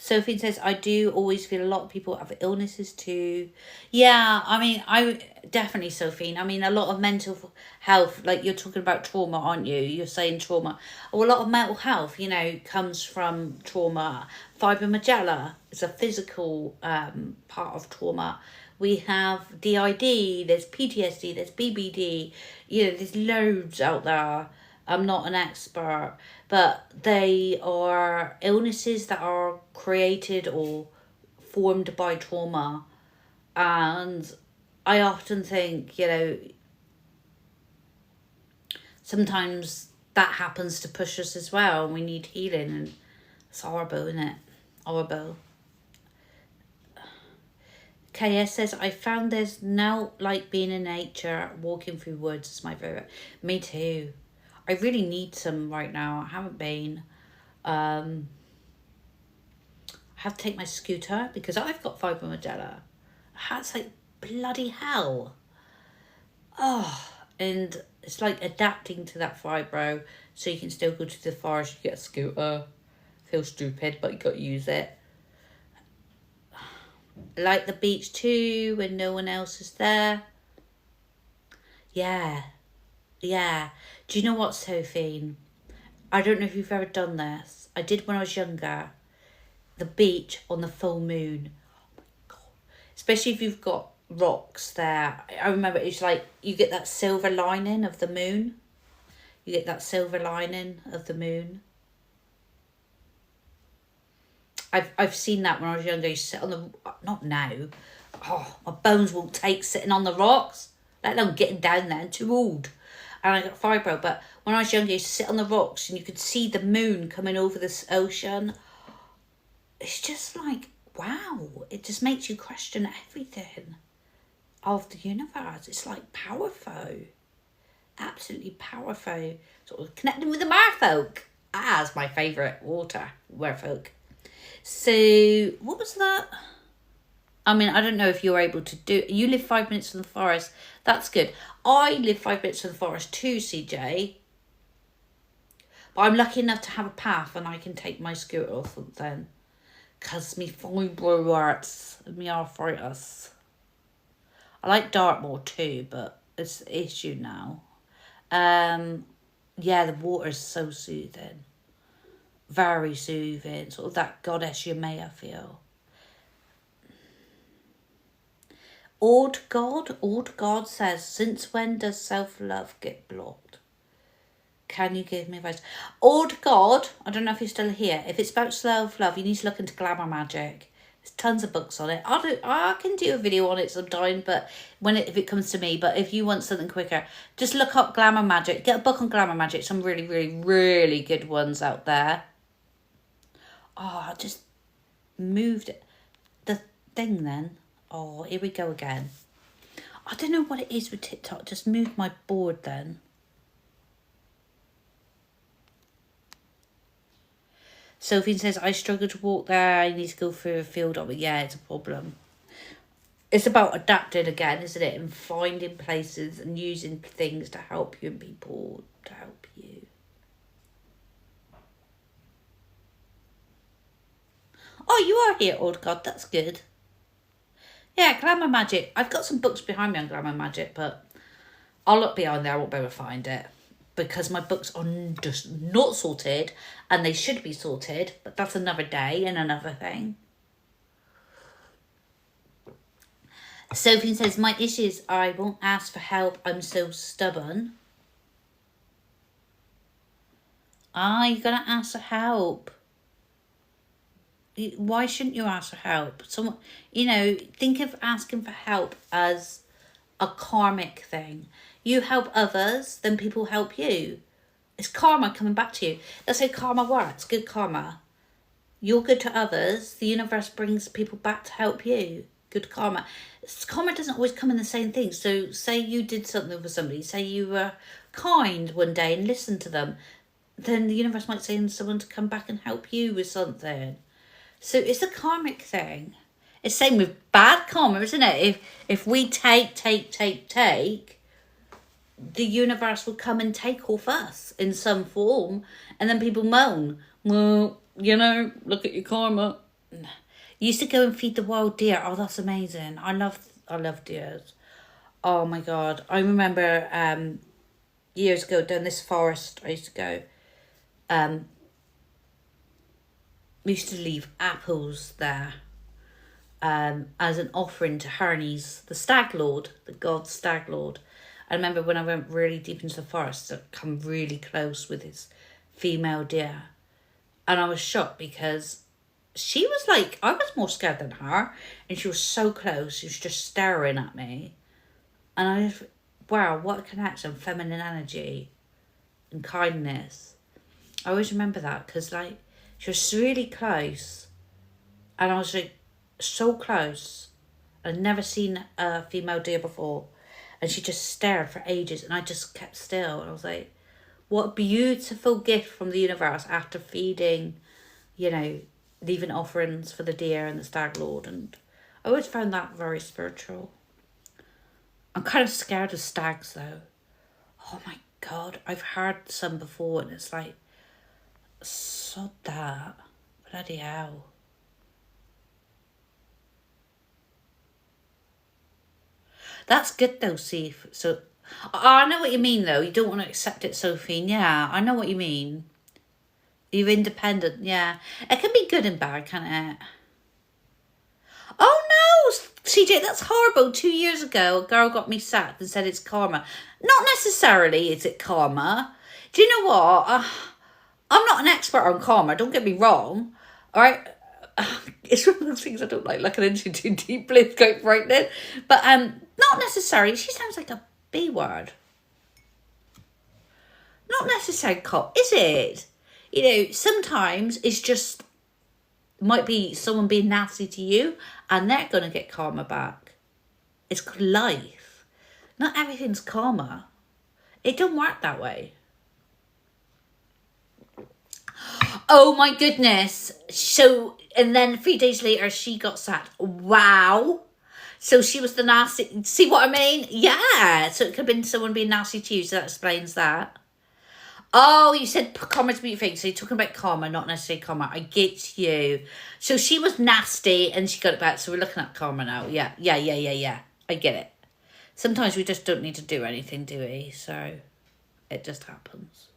Sophie says, I do always feel a lot of people have illnesses too. Yeah, I mean, I definitely, Sophie. I mean, a lot of mental health, like you're talking about trauma, aren't you? You're saying trauma. Well, a lot of mental health, you know, comes from trauma. Fibromyalgia is a physical part of trauma. We have DID, there's PTSD, there's BBD. You know, there's loads out there. I'm not an expert, but they are illnesses that are created or formed by trauma. And I often think, you know, sometimes that happens to push us as well and we need healing. And It's horrible, isn't it? Horrible. KS says, I found there's now like being in nature, walking through woods is my favourite. Me too. I really need some right now. I haven't been. I have to take my scooter because I've got fibromyalgia. That's like bloody hell. Oh, and it's like adapting to that fibro so you can still go to the forest. You get a scooter. Feel stupid, but you got to use it. Like the beach too when no one else is there. Yeah. Do you know what, Sophie? I don't know if you've ever done this. I did when I was younger. The beach on the full moon. Oh my God. Especially if you've got rocks there. I remember it's like you get that silver lining of the moon. You get that silver lining of the moon. I've seen that when I was younger. You sit on the... Not now. Oh, my bones won't take sitting on the rocks. Let alone getting down there. I'm too old. And I got fibro. But when I was younger, I used to sit on the rocks and you could see the moon coming over this ocean. It's just like, wow. It just makes you question everything of the universe. It's like powerful. Absolutely powerful. Sort of connecting with the merfolk. That's my favourite water. Merfolk. So, what was that? I mean, I don't know if you're able to do... You live 5 minutes from the forest. That's good. I live 5 minutes from the forest too, CJ. But I'm lucky enough to have a path and I can take my scooter or something. Because me fibro hurts and me arthritis. I like Dartmoor too, but it's the issue now. Yeah, the water's so soothing. Very soothing. Sort of that goddess Yemaya feel. Old God says, since when does self-love get blocked? Can you give me advice? Old God, I don't know if you're still here. If it's about self-love, you need to look into glamour magic. There's tons of books on it. I can do a video on it sometime, but if it comes to me. But if you want something quicker, just look up glamour magic. Get a book on glamour magic. Some really, really, really good ones out there. Oh, I just moved the thing then. Oh, here we go again. I don't know what it is with TikTok. Just moved my board then. Sophie says, I struggle to walk there. I need to go through a field of it. Yeah, it's a problem. It's about adapting again, isn't it? And finding places and using things to help you and people to help you. Oh, you are here, old God. That's good. Yeah, glamour magic. I've got some books behind me on glamour magic, but I'll look behind there. I won't be able to find it because my books are just not sorted and they should be sorted, but that's another day and another thing. Sophie says, my issue is I won't ask for help. I'm so stubborn. You're going to ask for help. Why shouldn't you ask for help? Someone, think of asking for help as a karmic thing. You help others, then people help you. It's karma coming back to you. That's how karma works. Good karma. You're good to others. The universe brings people back to help you. Good karma. Karma doesn't always come in the same thing. So say you did something for somebody. Say you were kind one day and listened to them. Then the universe might send someone to come back and help you with something. So it's a karmic thing. It's same with bad karma, isn't it? If we take, the universe will come and take off us in some form. And then people moan, well, look at your karma. You used to go and feed the wild deer. Oh, that's amazing. I love deers. Oh my God. I remember years ago down this forest I used to go. We used to leave apples there as an offering to Hermes, the stag lord, the god stag lord. I remember when I went really deep into the forest to come really close with his female deer. And I was shocked because she was like, I was more scared than her. And she was so close. She was just staring at me. And I just, wow, what a connection. Feminine energy and kindness. I always remember that because She was really close. And I was like, so close. I'd never seen a female deer before. And she just stared for ages. And I just kept still. And I was like, what a beautiful gift from the universe after feeding, you know, leaving offerings for the deer and the stag lord. And I always found that very spiritual. I'm kind of scared of stags though. Oh my God, I've heard some before and it's like, sod that. Bloody hell. That's good though, Steve. So, I know what you mean though. You don't want to accept it, Sophie. Yeah, I know what you mean. You're independent, yeah. It can be good and bad, can't it? Oh no, CJ, that's horrible. 2 years ago, a girl got me sacked and said it's karma. Not necessarily is it karma. Do you know what? I'm not an expert on karma, don't get me wrong. All right? It's one of those things I don't like looking into too deeply. It's quite frightening. But not necessarily. She sounds like a B word. Not necessarily cop, is it? You know, sometimes it's just might be someone being nasty to you and they're going to get karma back. It's called life. Not everything's karma. It don't work that way. Oh my goodness. So, and then 3 days later she got sacked. Wow. So she was the nasty. See what I mean? Yeah. So it could have been someone being nasty to you. So that explains that. Oh, you said karma to be fake. So you're talking about karma, not necessarily karma. I get you. So she was nasty and she got it back. So we're looking at karma now. Yeah. I get it. Sometimes we just don't need to do anything, do we? So it just happens.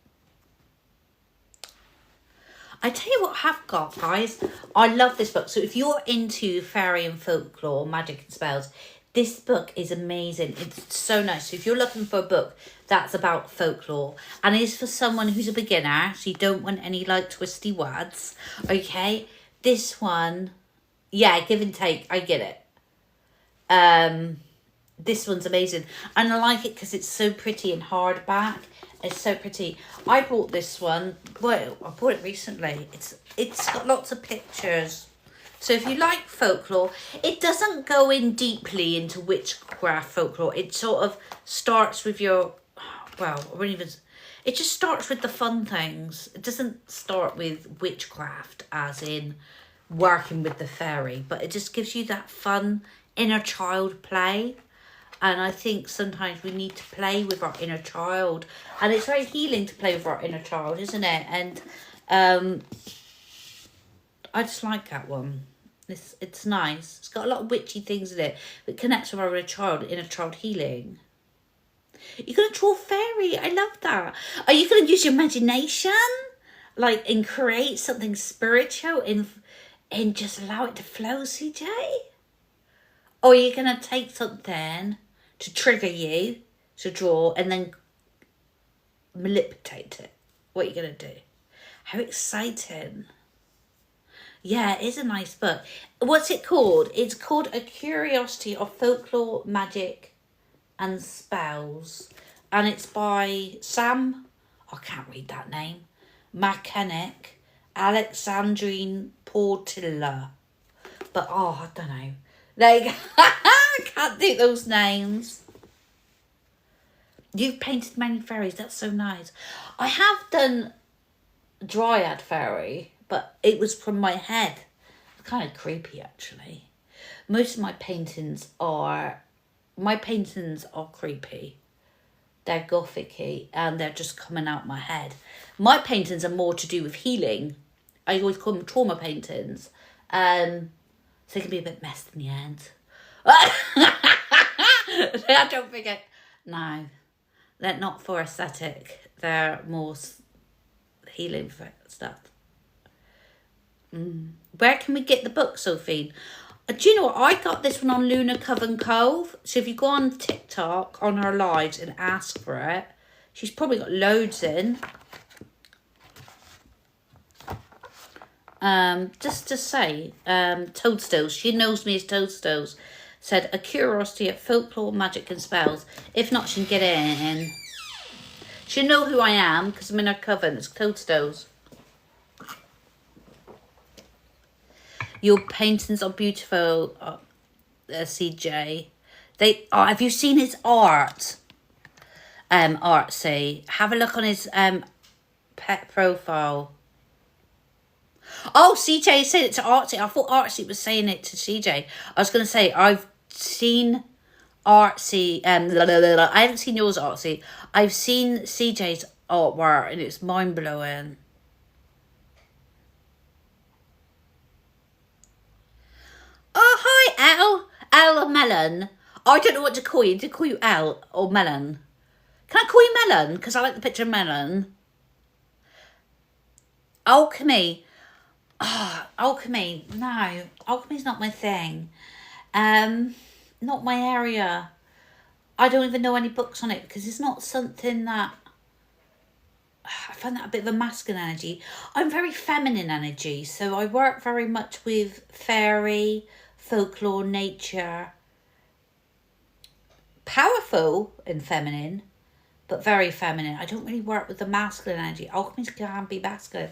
I tell you what I have got, guys. I love this book. So if you're into fairy and folklore, magic and spells, this book is amazing. It's so nice. So if you're looking for a book that's about folklore and is for someone who's a beginner, so you don't want any like twisty words, okay? This one, yeah, give and take. I get it. This one's amazing. And I like it because it's so pretty and hardback. It's so pretty. I bought this one. Well, I bought it recently. It's got lots of pictures. So if you like folklore, it doesn't go in deeply into witchcraft folklore. It sort of starts with your, well, I wouldn't even, it just starts with the fun things. It doesn't start with witchcraft as in working with the fairy, but it just gives you that fun inner child play. And I think sometimes we need to play with our inner child. And it's very healing to play with our inner child, isn't it? And I just like that one. It's nice. It's got a lot of witchy things in it. It connects with our inner child healing. You're going to draw fairy. I love that. Are you going to use your imagination? Like, and create something spiritual and just allow it to flow, CJ? Or are you going to take something to trigger you to draw and then manipulate it? What are you going to do? How exciting. Yeah, it is a nice book. What's it called? It's called A Curiosity of Folklore, Magic and Spells. And it's by Sam, I can't read that name, McKennick, Alexandrine Portilla. But, I don't know. Like, I can't think those names. You've painted many fairies. That's so nice. I have done Dryad Fairy, but it was from my head. It's kind of creepy, actually. Most of my paintings are creepy. They're gothic-y, and they're just coming out my head. My paintings are more to do with healing. I always call them trauma paintings. So they can be a bit messed in the end. I don't think no, they're not for aesthetic. They're more healing for stuff. Where can we get the book, Sophie? Do you know what? I got this one on Luna Coven Cove. So if you go on TikTok, on her lives and ask for it, she's probably got loads in. Just to say, Toadstools, she knows me as Toadstools, said A Curiosity of Folklore, Magic and Spells. If not, she can get it in. She'll know who I am because I'm in her coven. It's Toadstools. Your paintings are beautiful, CJ. Have you seen his art? Artsy. Have a look on his pet profile. Oh, CJ said it to Artsy. I thought Artsy was saying it to CJ. I was going to say, I've seen Artsy. I haven't seen yours, Artsy. I've seen CJ's artwork and it's mind-blowing. Oh, hi, Al Melon. I don't know what to call you. To call you Al or Melon? Can I call you Melon? Because I like the picture of Melon. Alchemy. Alchemy. No, alchemy's not my thing. Not my area. I don't even know any books on it because it's not something that... I find that a bit of a masculine energy. I'm very feminine energy, so I work very much with fairy, folklore, nature. Powerful and feminine, but very feminine. I don't really work with the masculine energy. Alchemy can be masculine.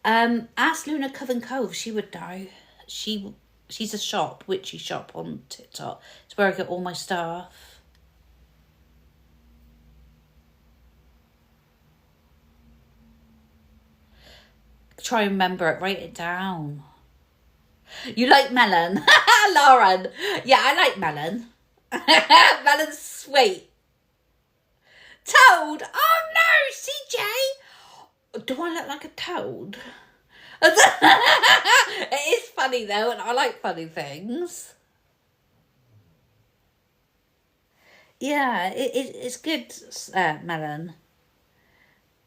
Ask Luna Coven Cove, she would know. She's a shop, witchy shop on TikTok. It's where I get all my stuff. Try and remember it, write it down. You like melon? Lauren. Yeah, I like melon. Melon's sweet. Toad. Oh no, CJ. Do I look like a toad? It is funny though, and I like funny things. Yeah, it's good, melon.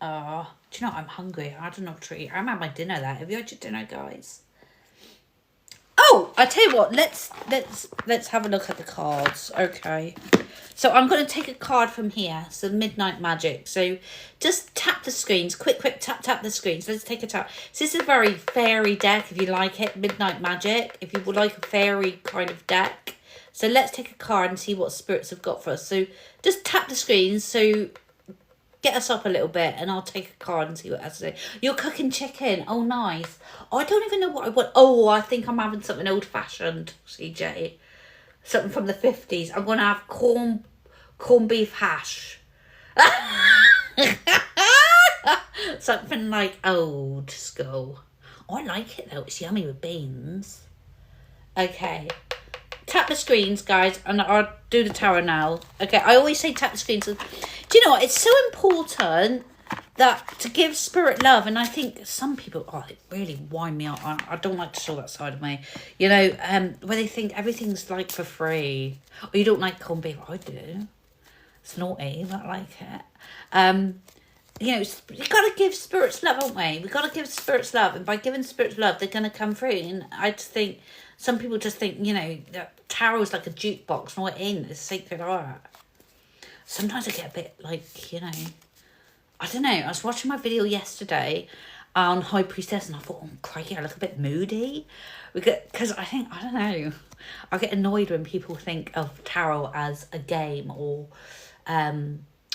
Oh, do you know what? I'm hungry. I don't know what to eat. I haven't had my dinner there. Have you had your dinner, guys? Oh, I tell you what. Let's have a look at the cards. Okay. So I'm going to take a card from here. So Midnight Magic. So just tap the screens. Quick, tap the screens. Let's take a tap. So this is a very fairy deck, if you like it. Midnight Magic. If you would like a fairy kind of deck. So let's take a card and see what spirits have got for us. So just tap the screens. So get us up a little bit and I'll take a card and see what it has to say. You're cooking chicken. Oh, nice. Oh, I don't even know what I want. Oh, I think I'm having something old-fashioned, CJ. Something from the 50s. I'm going to have corned beef hash. Something like old school. Oh, I like it, though. It's yummy with beans. Okay. Tap the screens, guys, and I'll do the tarot now. Okay, I always say tap the screens. Do you know what? It's so important that to give spirit love, and I think some people, it really wind me up. I don't like to show that side of me. You know, where they think everything's like for free. Or you don't like corned beef. I do. It's naughty, but I like it. You know, you've got to give spirits love, haven't we? We've got to give spirits love, and by giving spirits love, they're going to come through. And I just think, some people just think, you know, that tarot is like a jukebox. No, it ain't. It's sacred art. Sometimes I get a bit like, you know, I don't know. I was watching my video yesterday on High Priestess and I thought, oh, crikey, I look a bit moody. Because I don't know. I get annoyed when people think of tarot as a game or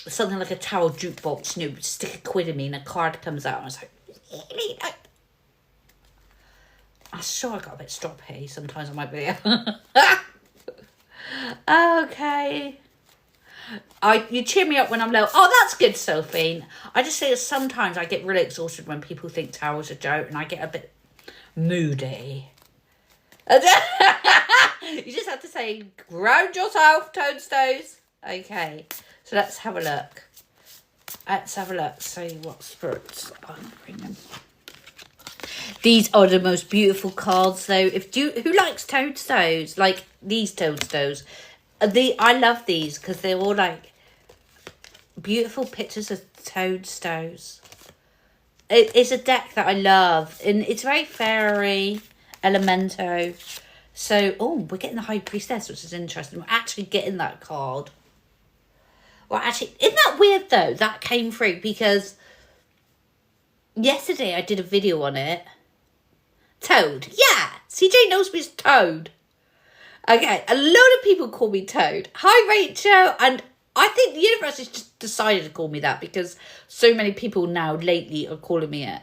something like a tarot jukebox. You know, stick a quid in me and a card comes out and I was like, really? I'm sure I got a bit stroppy sometimes on my video. Okay. You cheer me up when I'm low. Oh, that's good, Sophie. I just say that sometimes I get really exhausted when people think tarot's a joke and I get a bit moody. You just have to say, ground yourself, Toadstones. Okay, so let's have a look. See what spirits I'm bringing. These are the most beautiful cards, though. Who likes toadstones? Like these toadstones. I love these because they're all like beautiful pictures of toadstones. It's a deck that I love, and it's very fairy, elemento. So, we're getting the High Priestess, which is interesting. We're actually getting that card. Well, actually, isn't that weird though? That came through because yesterday I did a video on it. Toad. Yeah. CJ knows me as Toad. Okay. A load of people call me Toad. Hi, Rachel. And I think the universe has just decided to call me that because so many people now lately are calling me it.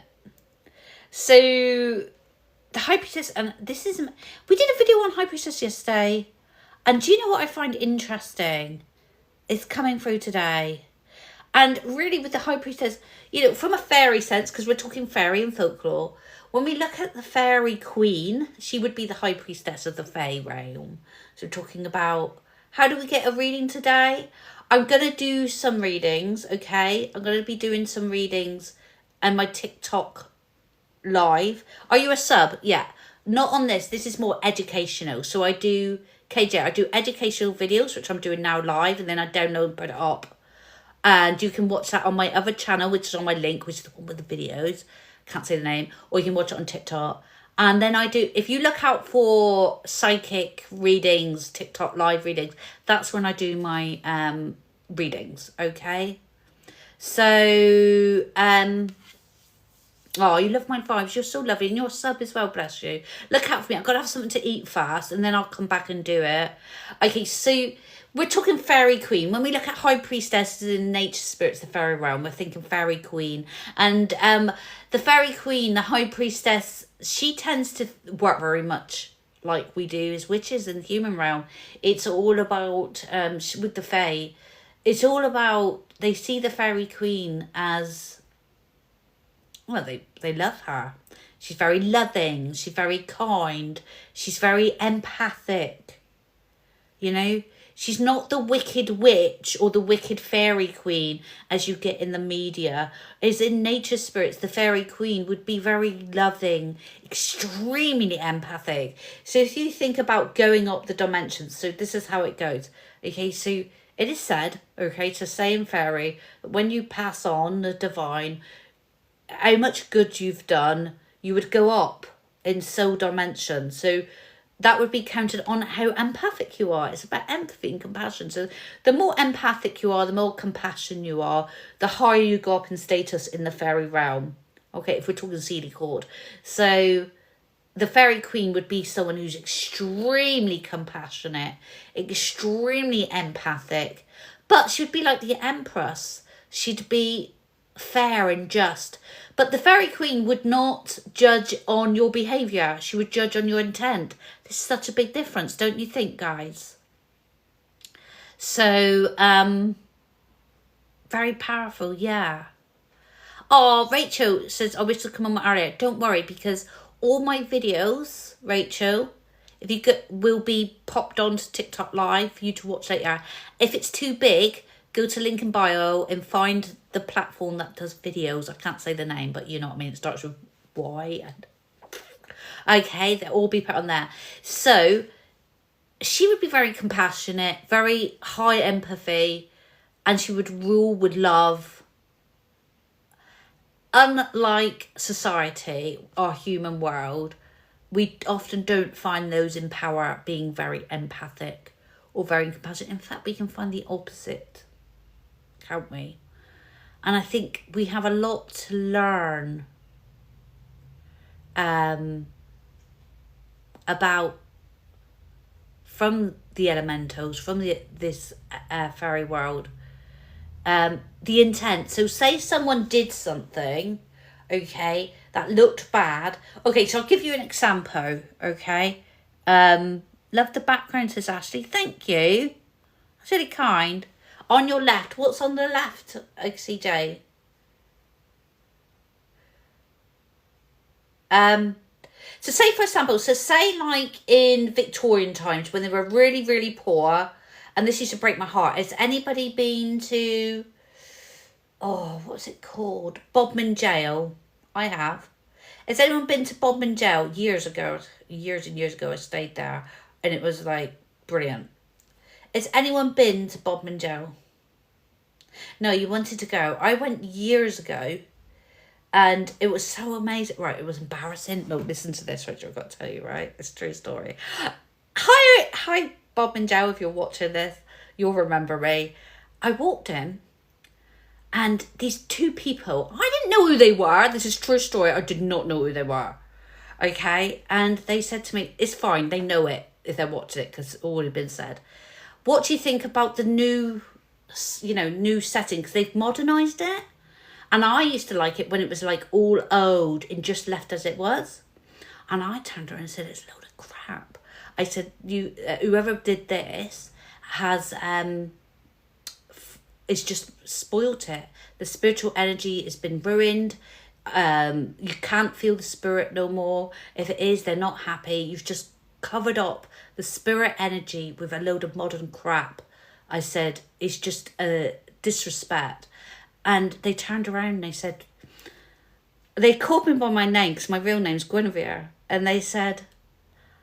So the High Priestess, and this is, we did a video on High Priestess yesterday, and do you know what I find interesting? It's coming through today. And really with the High Priestess, you know, from a fairy sense, because we're talking fairy and folklore, when we look at the Fairy Queen, she would be the High Priestess of the Fae realm. So we're talking about, how do we get a reading today? I'm going to do some readings, okay? I'm going to be doing some readings and my TikTok live. Are you a sub? Yeah. Not on this. This is more educational. So I do, KJ, I do educational videos, which I'm doing now live, and then I download and put it up. And you can watch that on my other channel, which is on my link, which is the one with the videos. Can't say the name. Or you can watch it on TikTok. And then I do, if you look out for psychic readings, TikTok live readings, that's when I do my readings, okay? So, oh, you love my vibes. You're so lovely. And you're a sub as well, bless you. Look out for me. I've got to have something to eat fast, and then I'll come back and do it. Okay, so we're talking Fairy Queen. When we look at High Priestesses in nature spirits, the fairy realm, we're thinking Fairy Queen. And the Fairy Queen, the High Priestess, she tends to work very much like we do as witches in the human realm. It's all about, with the Fae, it's all about, they see the Fairy Queen as, well, they love her. She's very loving. She's very kind. She's very empathic. You know, she's not the wicked witch or the wicked fairy queen as you get in the media. As in nature spirits, the Fairy Queen would be very loving, extremely empathic. So if you think about going up the dimensions, so this is how it goes. Okay, so it is said, okay, to say in fairy, that when you pass on the divine, how much good you've done, you would go up in soul dimension. So that would be counted on how empathic you are. It's about empathy and compassion. So the more empathic you are, the more compassion you are, the higher you go up in status in the fairy realm. Okay, if we're talking CD chord. So the Fairy Queen would be someone who's extremely compassionate, extremely empathic, but she would be like the Empress. She'd be fair and just. But the Fairy Queen would not judge on your behaviour. She would judge on your intent. There's such a big difference, don't you think, guys? So, very powerful, yeah. Oh, Rachel says, I wish to come on earlier. Don't worry, because all my videos, Rachel, if you could, will be popped onto TikTok live for you to watch later. If it's too big, go to link in bio and find the platform that does videos. I can't say the name, but you know what I mean. It starts with Y. And okay, they'll all be put on there. So she would be very compassionate, very high empathy, and she would rule with love. Unlike society, our human world, we often don't find those in power being very empathic or very compassionate. In fact, we can find the opposite, can't we? And I think we have a lot to learn about from the elementals, from this fairy world. The intent. So say someone did something, okay, that looked bad. Okay, so I'll give you an example, okay. Love the background, says Ashley. Thank you. That's really kind. On your left. What's on the left, CJ? So say, for example, so say like in Victorian times when they were really, really poor, and this used to break my heart. Has anybody been to, oh, what's it called? Bodmin Jail? I have. Has anyone been to Bodmin Jail years ago? Years and years ago I stayed there, and it was like brilliant. Has anyone been to Bodmin Jail? No, you wanted to go. I went years ago and it was so amazing. Right, it was embarrassing. No, listen to this, Rachel, I've got to tell you, right? It's a true story. Hi, Bodmin Jail, if you're watching this, you'll remember me. I walked in and these two people, I didn't know who they were. This is a true story. I did not know who they were. Okay, and they said to me, it's fine, they know it if they're watching it because it's already been said. What do you think about the new setting? Because they've modernised it. And I used to like it when it was like all old and just left as it was. And I turned around and said, it's a load of crap. I said, whoever did this has, it's just spoilt it. The spiritual energy has been ruined. You can't feel the spirit no more. If it is, they're not happy. You've just covered up the spirit energy with a load of modern crap. I said, it's just a disrespect. And they turned around and they said, they called me by my name because my real name's Guinevere. And they said,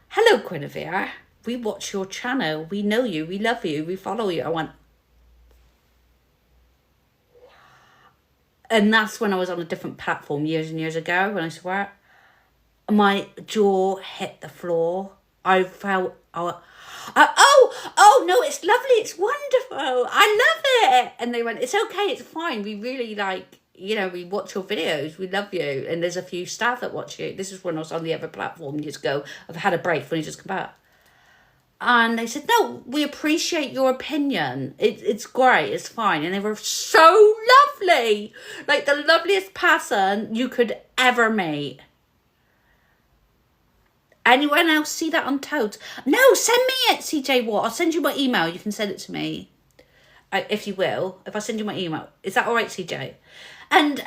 hello, Guinevere. We watch your channel. We know you. We love you. We follow you. I went, and that's when I was on a different platform years and years ago, when I swear, my jaw hit the floor. I felt, oh, no, it's lovely. It's wonderful. I love it. And they went, it's okay. It's fine. We really we watch your videos. We love you. And there's a few staff that watch you. This is when I was on the other platform years ago. I've had a break when you just come back. And they said, no, we appreciate your opinion. It's great. It's fine. And they were so lovely. Like the loveliest person you could ever meet. Anyone else see that on Toads? No, send me it, CJ Watt. I'll send you my email. You can send it to me. If you will. If I send you my email. Is that all right, CJ? And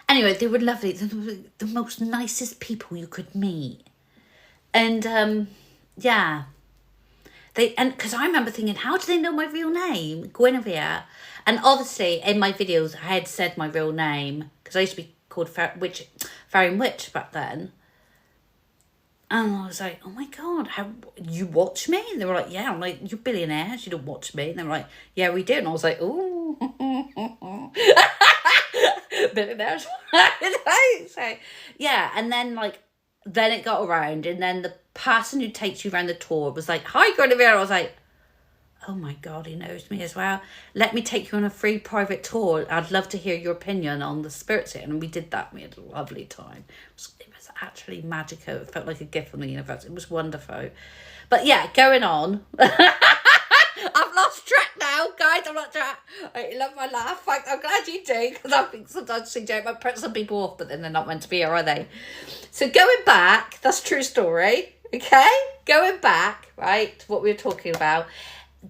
anyway, they were lovely. The most nicest people you could meet. And because I remember thinking, how do they know my real name, Guinevere? And obviously in my videos I had said my real name because I used to be called Faery and Witch back then. And I was like, oh my God, how you watch me? And they were like, yeah. I'm like, you're billionaires, you don't watch me. And they were like, yeah, we do. And I was like, ooh. Billionaires. So, yeah, and then then it got around, and then the person who takes you around the tour was like, hi, Guinevere. I was like, oh my God, he knows me as well. Let me take you on a free private tour. I'd love to hear your opinion on the spirits here. And we did that. We had a lovely time. It was actually magical. It felt like a gift from the universe. It was wonderful. But yeah, going on. I've lost track now, guys. I'm not track. I love my laugh. I'm glad you do, because I think sometimes CJ might put some people off, but then they're not meant to be here, are they? So going back, that's a true story. Okay, going back, right, to what we were talking about.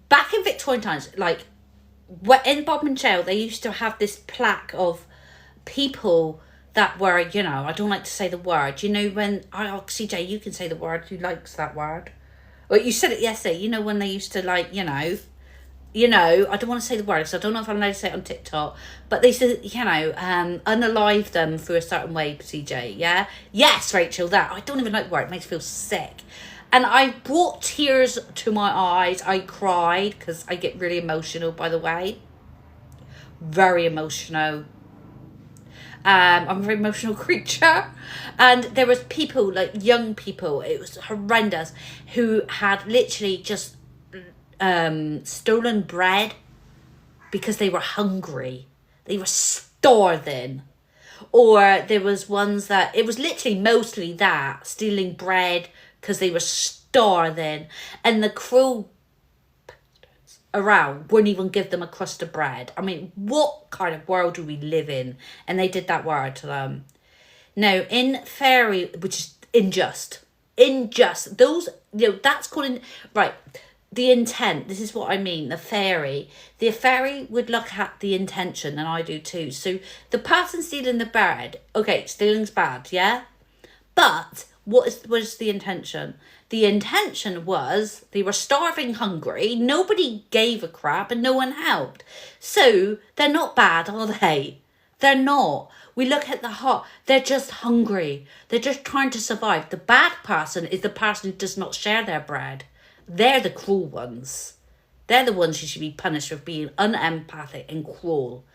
Back in Victorian times, in Bodmin Jail, they used to have this plaque of people that were, I don't like to say the word. When CJ, you can say the word. Who likes that word? Well, you said it yesterday. When they used to I don't want to say the word because I don't know if I'm allowed to say it on TikTok, but they said, unalive them through a certain way, CJ, yeah? Yes, Rachel, that. I don't even like the word. It makes me feel sick. And I brought tears to my eyes. I cried because I get really emotional, by the way. Very emotional. I'm a very emotional creature. And there was people, young people, it was horrendous, who had literally just stolen bread because they were hungry. They were starving. Or there was ones that, it was literally mostly that, stealing bread because they were starving. And the cruel around wouldn't even give them a crust of bread. I mean, what kind of world do we live in? And they did that word to them. Now, in Faery, which is unjust, those, that's called, right, the intent, this is what I mean, the Faery would look at the intention, and I do too. So the person stealing the bread, okay, stealing's bad, yeah? But what was the intention? The intention was they were starving, hungry, nobody gave a crap and no one helped. So they're not bad, are they? They're not. We look at the heart, they're just hungry. They're just trying to survive. The bad person is the person who does not share their bread. They're the cruel ones. They're the ones who should be punished for being unempathic and cruel.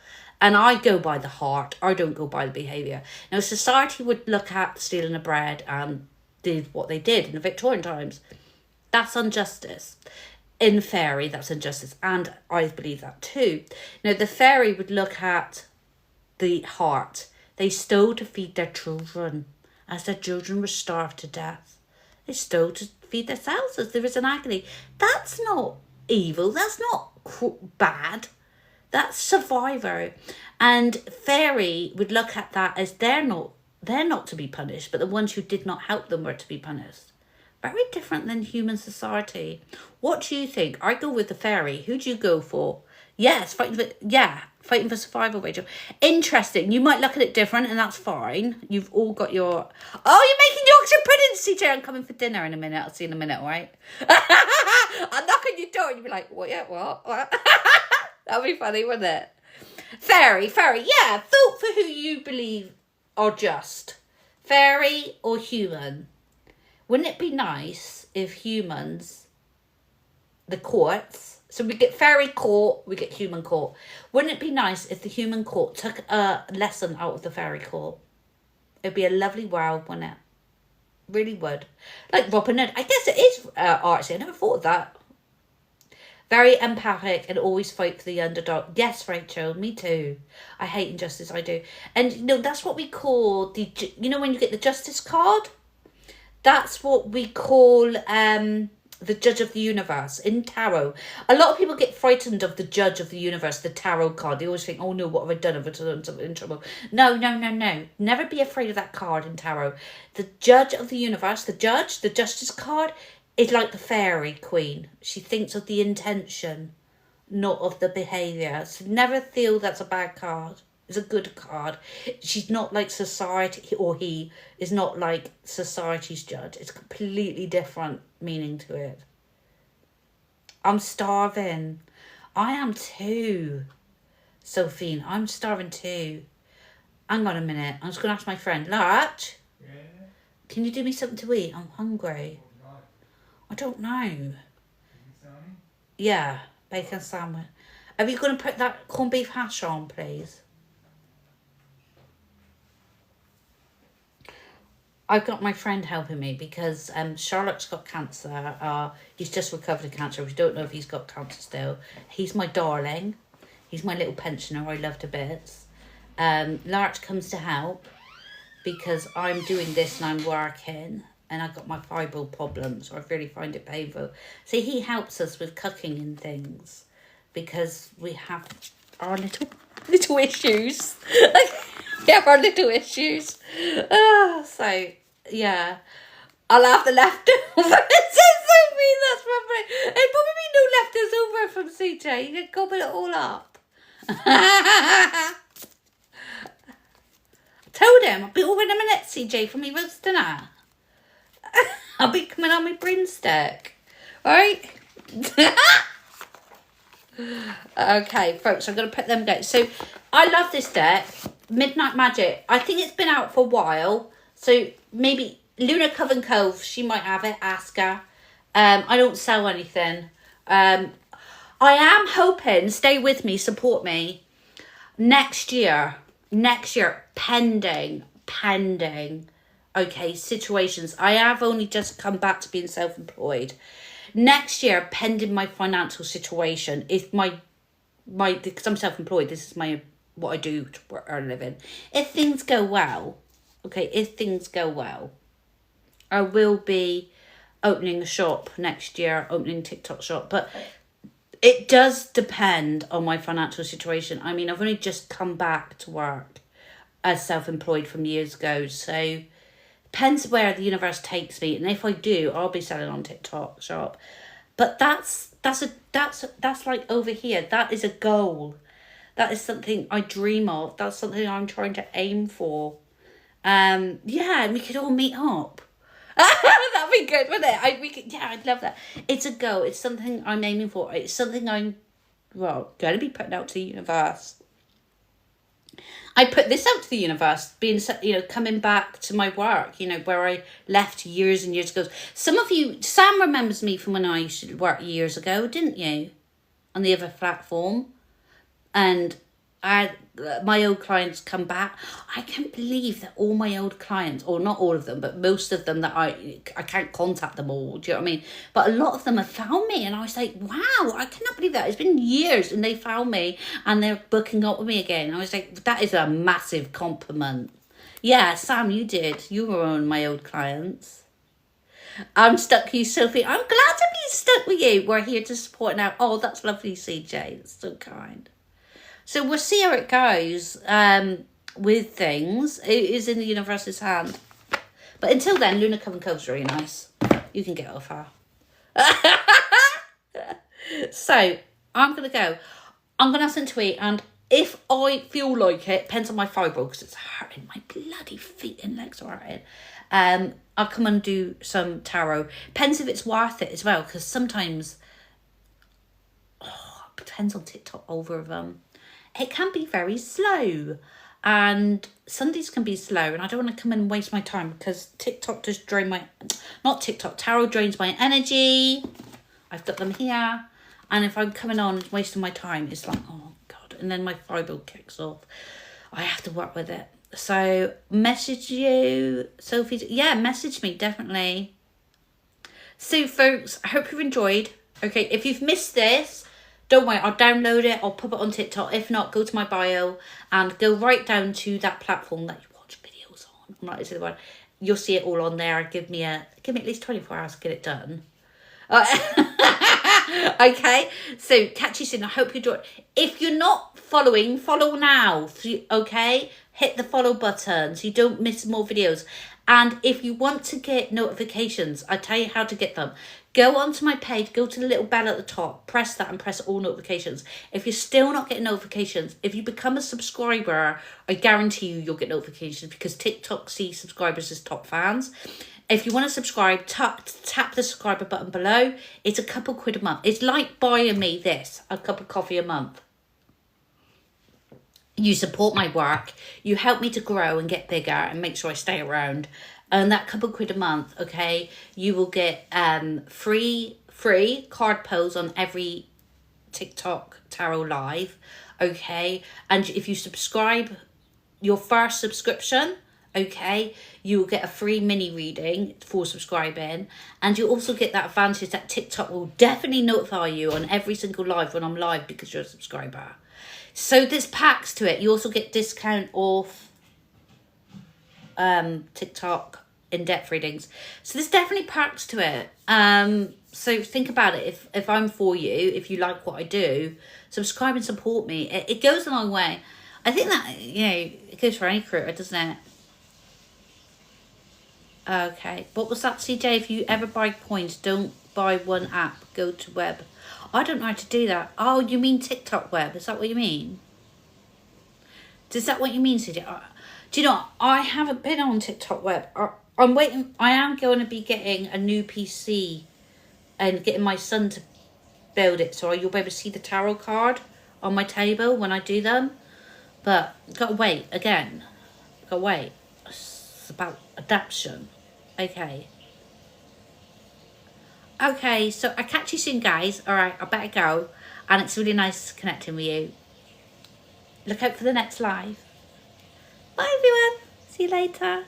And I go by the heart. I don't go by the behaviour. Now, society would look at stealing the bread and did what they did in the Victorian times. That's injustice. In Faery, that's injustice. And I believe that too. Now, the Faery would look at the heart. They stole to feed their children as their children were starved to death. They stole to feed themselves as there was an agony. That's not evil. That's not bad. That's survivor. And Faery would look at that as they're not they're not to be punished, but the ones who did not help them were to be punished. Very different than human society. What do you think? I go with the fairy. Who do you go for? Yes, fighting for survival, Rachel. Interesting. You might look at it different, and that's fine. You've all got your... Oh, you're making Yorkshire pudding, CJ. I'm coming for dinner in a minute. I'll see you in a minute, all right? I'll knock on your door, and you'll be like, what? Yeah, what? That'd be funny, wouldn't it? Fairy. Yeah, vote for who you believe are just. Fairy or human? Wouldn't it be nice if humans, the courts, so we get fairy court, we get human court. Wouldn't it be nice if the human court took a lesson out of the fairy court? It'd be a lovely world, wouldn't it? Really would. Like Robin Hood. I guess it is artsy. I never thought of that. Very empathic and always fight for the underdog. Yes, Rachel, me too. I hate injustice, I do. And, you know, that's what we call the, you know, when you get the justice card? That's what we call the judge of the universe in tarot. A lot of people get frightened of the judge of the universe, the tarot card. They always think, oh no, what have I done? Have I done something in trouble? No. Never be afraid of that card in tarot. The judge of the universe, the judge, the justice card, is like the fairy queen. She thinks of the intention, not of the behaviour. So never feel that's a bad card. It's a good card. She's not like society, or he is not like society's judge. It's completely different meaning to it. I'm starving. I am too. Sophine, I'm starving too. Hang on a minute. I'm just going to ask my friend. Larch? Yeah? Can you do me something to eat? I'm hungry. I don't know. Yeah, bacon sandwich. Are you going to put that corned beef hash on, please? I've got my friend helping me because Charlotte's got cancer. He's just recovered of cancer. We don't know if he's got cancer still. He's my darling. He's my little pensioner. I love to bits. Larch comes to help because I'm doing this and I'm working and I've got my fibroid problems, so I really find it painful. So he helps us with cooking and things because we have our little issues. We have our little issues. So, yeah. I'll have the leftovers. It's so mean, that's probably... It probably no leftovers over from CJ. You can gobble it all up. Told him, I'll be over in a minute, CJ, for me roast dinner. I'll be coming on my broomstick. Alright? Okay, folks, I'm going to put them down. So, I love this deck. Midnight Magic. I think it's been out for a while. So, maybe Luna Coven Cove, she might have it. Ask her. I don't sell anything. I am hoping, stay with me, support me. Next year, pending, okay, situations. I have only just come back to being self-employed. Next year, pending my financial situation, if my because I'm self-employed, this is what I do to earn a living. If things go well, I will be opening a shop next year, opening a TikTok shop. But it does depend on my financial situation. I mean, I've only just come back to work as self-employed from years ago. So depends where the universe takes me. And if I do, I'll be selling on TikTok shop. But that's like over here. That is a goal. That is something I dream of. That's something I'm trying to aim for. Yeah, we could all meet up. That'd be good, wouldn't it? I'd love that. It's a goal. It's something I'm aiming for. It's something I'm, going to be putting out to the universe. I put this out to the universe, being, coming back to my work, where I left years and years ago. Some of you, Sam remembers me from when I used to work years ago, didn't you? On the other platform. And my old clients come back. I can't believe that all my old clients, or not all of them, but most of them that I can't contact them all. Do you know what I mean? But a lot of them have found me, and I was like, wow, I cannot believe that. It's been years, and they found me, and they're booking up with me again. I was like, that is a massive compliment. Yeah, Sam, you did. You were one of my old clients. I'm stuck with you, Sophie. I'm glad to be stuck with you. We're here to support now. Oh, that's lovely, CJ. That's so kind. So we'll see how it goes. with things. It is in the universe's hand. But until then, Luna Coven Cove's really nice. You can get off her. So, I'm going to go. I'm going to have something to eat. And if I feel like it, depends on my fibro, because it's hurting. My bloody feet and legs are hurting. I'll come and do some tarot. Depends if it's worth it as well, because sometimes... it depends on TikTok algorithm. It can be very slow. And Sundays can be slow, and I don't want to come in and waste my time because TikTok does drain my... Not TikTok, tarot drains my energy. I've got them here. And if I'm coming on and wasting my time, it's like, oh, God. And then my fibro kicks off. I have to work with it. So, message you, Sophie. Yeah, message me, definitely. So, folks, I hope you've enjoyed. Okay, if you've missed this... Don't worry, I'll download it, I'll put it on TikTok. If not, go to my bio and go right down to that platform that you watch videos on. I'm not the one. You'll see it all on there. Give me at least 24 hours to get it done. Okay, so catch you soon. I hope you enjoy it. If you're not following, follow now. Okay, hit the follow button so you don't miss more videos. And if you want to get notifications, I tell you how to get them. Go onto my page, go to the little bell at the top, press that and press all notifications. If you're still not getting notifications, if you become a subscriber, I guarantee you'll get notifications because TikTok sees subscribers as top fans. If you want to subscribe, tap the subscriber button below. It's a couple quid a month. It's like buying me a cup of coffee a month. You support my work. You help me to grow and get bigger and make sure I stay around. And that couple quid a month, okay, you will get free card pulls on every TikTok tarot live, okay? And if you subscribe, your first subscription, okay, you will get a free mini reading for subscribing. And you also get that advantage that TikTok will definitely notify you on every single live when I'm live because you're a subscriber. So there's packs to it. You also get discount off TikTok in-depth readings. So there's definitely packs to it. So think about it. If I'm for you, if you like what I do, subscribe and support me. It goes a long way. I think that, it goes for any creator, doesn't it? Okay. What was that, CJ? If you ever buy coins, don't buy one app. Go to web. I don't know how to do that. Oh, you mean TikTok web? Is that what you mean? Is that what you mean, CJ? Do you know, I haven't been on TikTok web. I'm waiting. I am going to be getting a new PC and getting my son to build it. So you'll be able to see the tarot card on my table when I do them. But got to wait again. Got to wait. It's about adaptation. Okay. Okay, so I'll catch you soon, guys. All right, I better go. And it's really nice connecting with you. Look out for the next live. Bye, everyone. See you later.